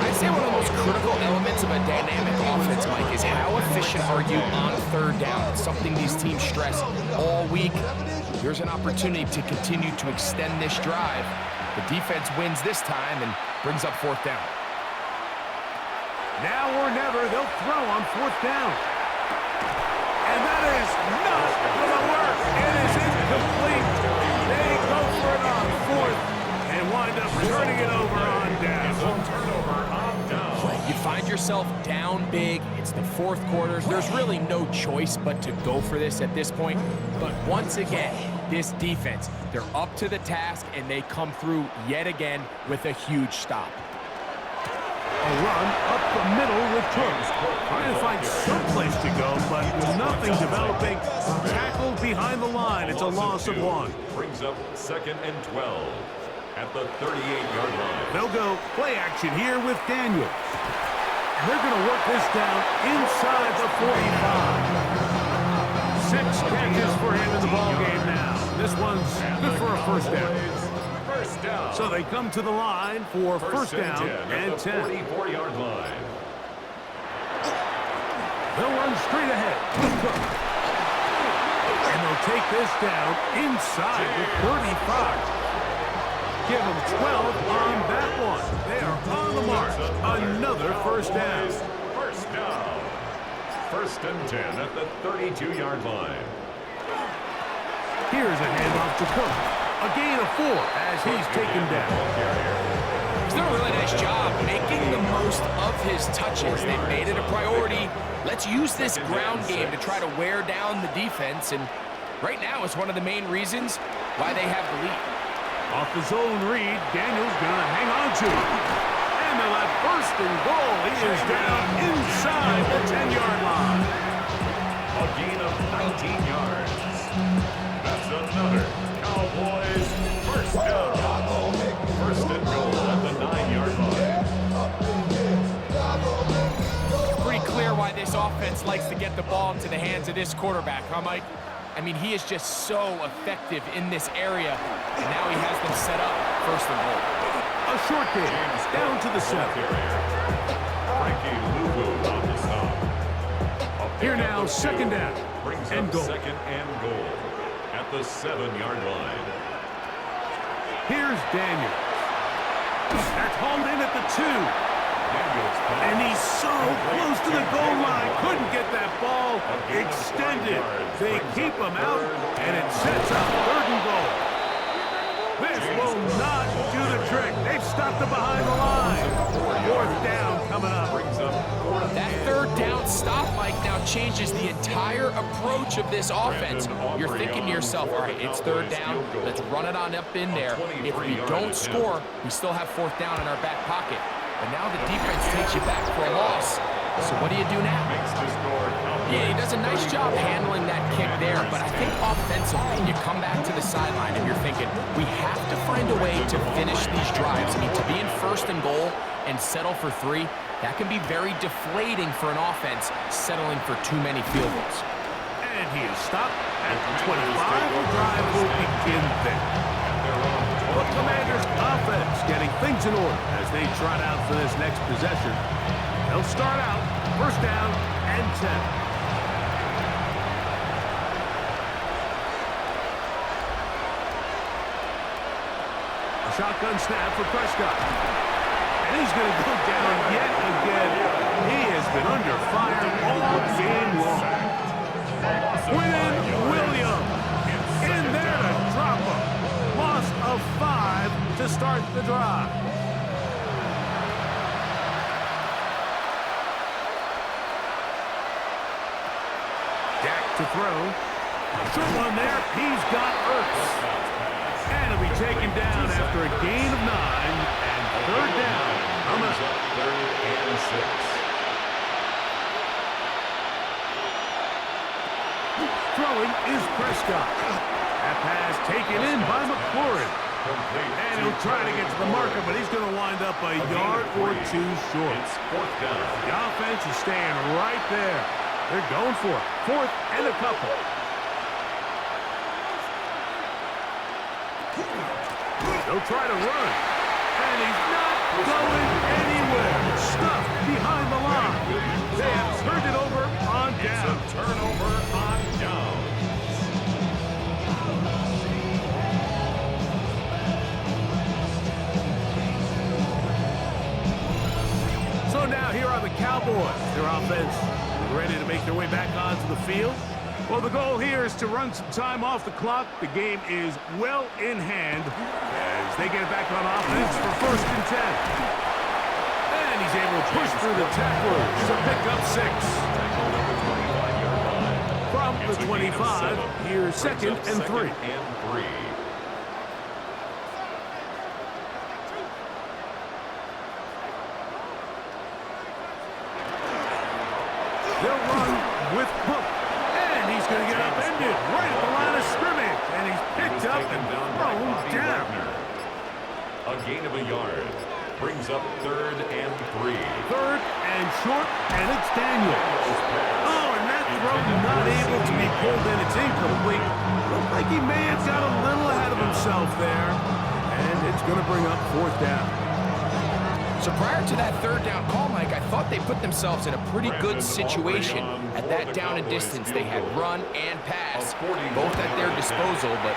I'd say one of the most critical elements of a dynamic offense, Mike, is how efficient are you on 3rd down? It's something these teams stress all week. Here's an opportunity to continue to extend this drive. The defense wins this time and brings up 4th down. Now or never, they'll throw on 4th down. And that is not going to work. It is incomplete. They go for it on 4th and wind up turning it over on down. You find yourself down big. It's the 4th quarter. There's really no choice but to go for this at this point. But once again, this defense, they're up to the task, and they come through yet again with a huge stop. A run up the middle with Cooks. Trying to find some place to go, but with nothing developing, tackled behind the line. It's a loss of 1. Brings up 2nd and 12 at the 38-yard line. They'll go play action here with Daniels. They're going to work this down inside the 45. 6 catches for him in the ballgame now. This one's good for a 1st down. So they come to the line for 1st down and 10. 44-yard line. They'll run straight ahead with Cook. And they'll take this down inside the 35. Give them 12 on that one. They are on the mark. Another 1st down. 1st down. 1st and 10 at the 32-yard line. Here's a handoff to Cook. A gain of 4 as he's taken down. He's done a really nice job making the most of his touches. They've made it a priority. Let's use this ground game to try to wear down the defense, and right now it's one of the main reasons why they have the lead. Off the zone read, Daniels gonna hang on to it. And they'll have 1st and goal. He is down inside the 10-yard line. A gain of 19 yards. That's another Cowboys 1st down. 1st and goal at the 9-yard line. Pretty clear why this offense likes to get the ball into the hands of this quarterback, huh, Mike? I mean, he is just so effective in this area, and now he has them set up 1st and goal. A short game, down to the center. On the stop. Here now, 2nd down Brings and up goal. 2nd and goal at the 7-yard line. Here's Daniels. That's hauled in at the 2. And he's so close to the goal line. Couldn't get that ball extended. They keep him out, and it sets up 3rd and goal. This will not do the trick. They've stopped it behind the line. Fourth down coming up. That third down stop, Mike, now changes the entire approach of this offense. You're thinking to yourself, all right, it's third down. Let's run it on up in there. If we don't score, we still have fourth down in our back pocket. But now the defense takes you back for a loss. So what do you do now? Yeah, he does a nice job handling that kick there, but I think offensively, you come back to the sideline and you're thinking, we have to find a way to finish these drives. I mean, to be in first and goal and settle for 3, that can be very deflating for an offense settling for too many field goals. And he is stopped at the 25. The drive will begin there. The Commanders' offense getting things in order as they trot out for this next possession. They'll start out first down and 10. A shotgun snap for Prescott. And he's going to go down yet again. He has been under fire all game long. Quinn Williams in there to drop him. Loss of 5 to start the drive. Dak to throw. Short one there. He's got Ertz. And he'll be taken down after a gain of 9 and third down. Third and 6. Throwing is Prescott. That pass taken in by McLaurin. And he'll try to get to the marker, but he's going to wind up a yard or 2 short. It's fourth down. The offense is staying right there. They're going for it. Fourth and a couple. They'll try to run. And he's not going anywhere. Stuffed behind the line. They have turned it over on down. It's a turnover on down. So now here are the Cowboys. Their offense ready to make their way back onto the field. Well, the goal here is to run some time off the clock. The game is well in hand as they get back on offense for first and 10. And he's able to push through the tacklers to pick up 6. From the 25, here's second and 3. They'll run with Book. And he's going to get upended right at the line of scrimmage. And he's picked up and thrown down. A gain of a yard. Brings up third and 3. Third and short, and it's Daniel. Oh, and that throw not able to be pulled in. It's incomplete. Looked like he may have got a little ahead of himself there. And it's going to bring up fourth down. So prior to that third down call, Mike, I thought they put themselves in a pretty good situation. At that down and distance, they had run and pass, both at their disposal, but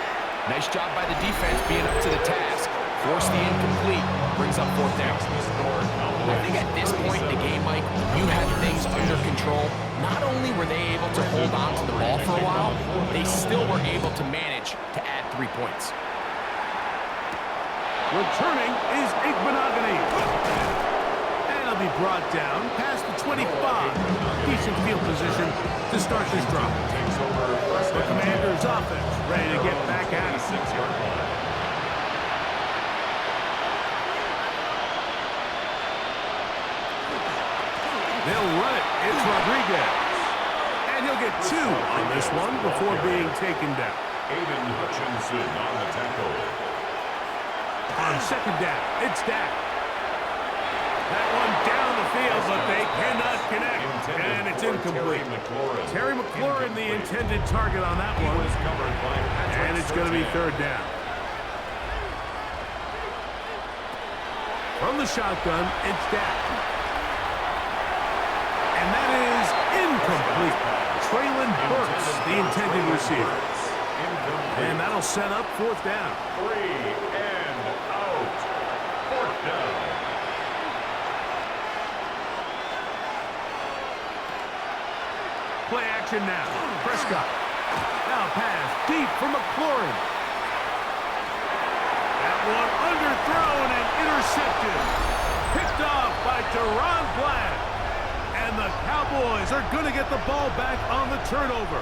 nice job by the defense being up to the task. Force the incomplete, brings up fourth down. I think at this point in the game, Mike, you had things under control. Not only were they able to hold on to the ball for a while, they still were able to manage to add 3 points. Returning is Igbenogany. And he'll be brought down past the 25. Decent field position to start this drive. The Commanders' offense ready to get back at it. 6-yard line. They'll run it. It's Rodriguez. And he'll get 2 on this one before being taken down. Aiden Hutchinson on the tackle. On second down, it's Dak. That one down the field, but they cannot connect. And it's incomplete. Terry McLaurin, the intended target on that one. And it's going to be third down. From the shotgun, it's Dak. And that is incomplete. Traylon Burks, the intended receiver. And that'll set up fourth down. 3 and out. Fourth down. Play action now. Prescott. Now pass deep for McLaurin. That one underthrown and intercepted. Picked off by Deron Black. And the Cowboys are going to get the ball back on the turnover.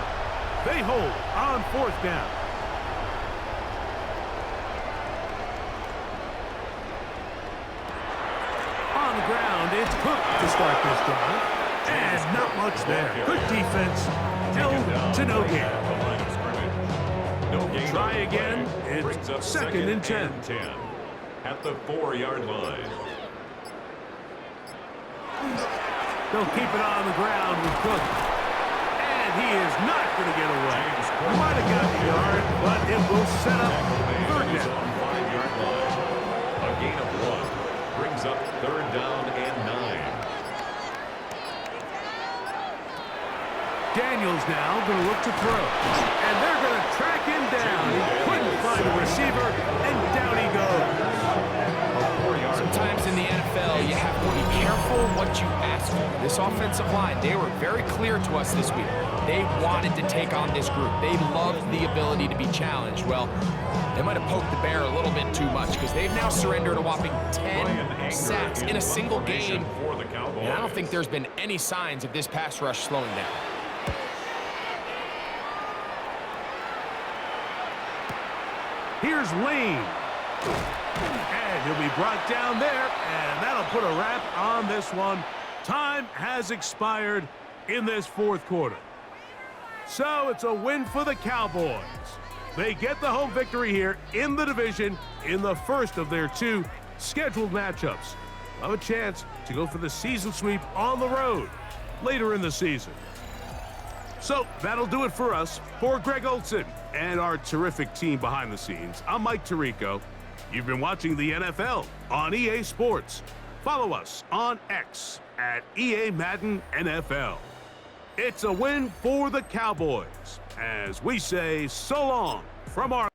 They hold on 4th down. On the ground, it's Cook to start this drive. And not much there. Good defense. Held to no gain. Try again. It's 2nd and 10. At the 4-yard line. They'll keep it on the ground with Cook. And he is not going to get away. Might have got the yard, but it will set up 3rd down. 5-yard line. A gain of 1 brings up 3rd down and 9. Daniels now going to look to throw. And they're going to track him down. He couldn't find a receiver, and down he goes. Sometimes in the NFL, you have to be careful what you ask for. This offensive line, they were very clear to us this week. They wanted to take on this group. They loved the ability to be challenged. Well, they might have poked the bear a little bit too much because they've now surrendered a whopping 10 sacks in a single game. And I don't think there's been any signs of this pass rush slowing down. Here's Lane. And he'll be brought down there, and that'll put a wrap on this one. Time has expired in this 4th quarter. So it's a win for the Cowboys. They get the home victory here in the division in the first of their 2 scheduled matchups. They'll have a chance to go for the season sweep on the road later in the season. So that'll do it for us. For Greg Olson and our terrific team behind the scenes, I'm Mike Tirico. You've been watching the NFL on EA Sports. Follow us on X at EA Madden NFL. It's a win for the Cowboys as we say so long from our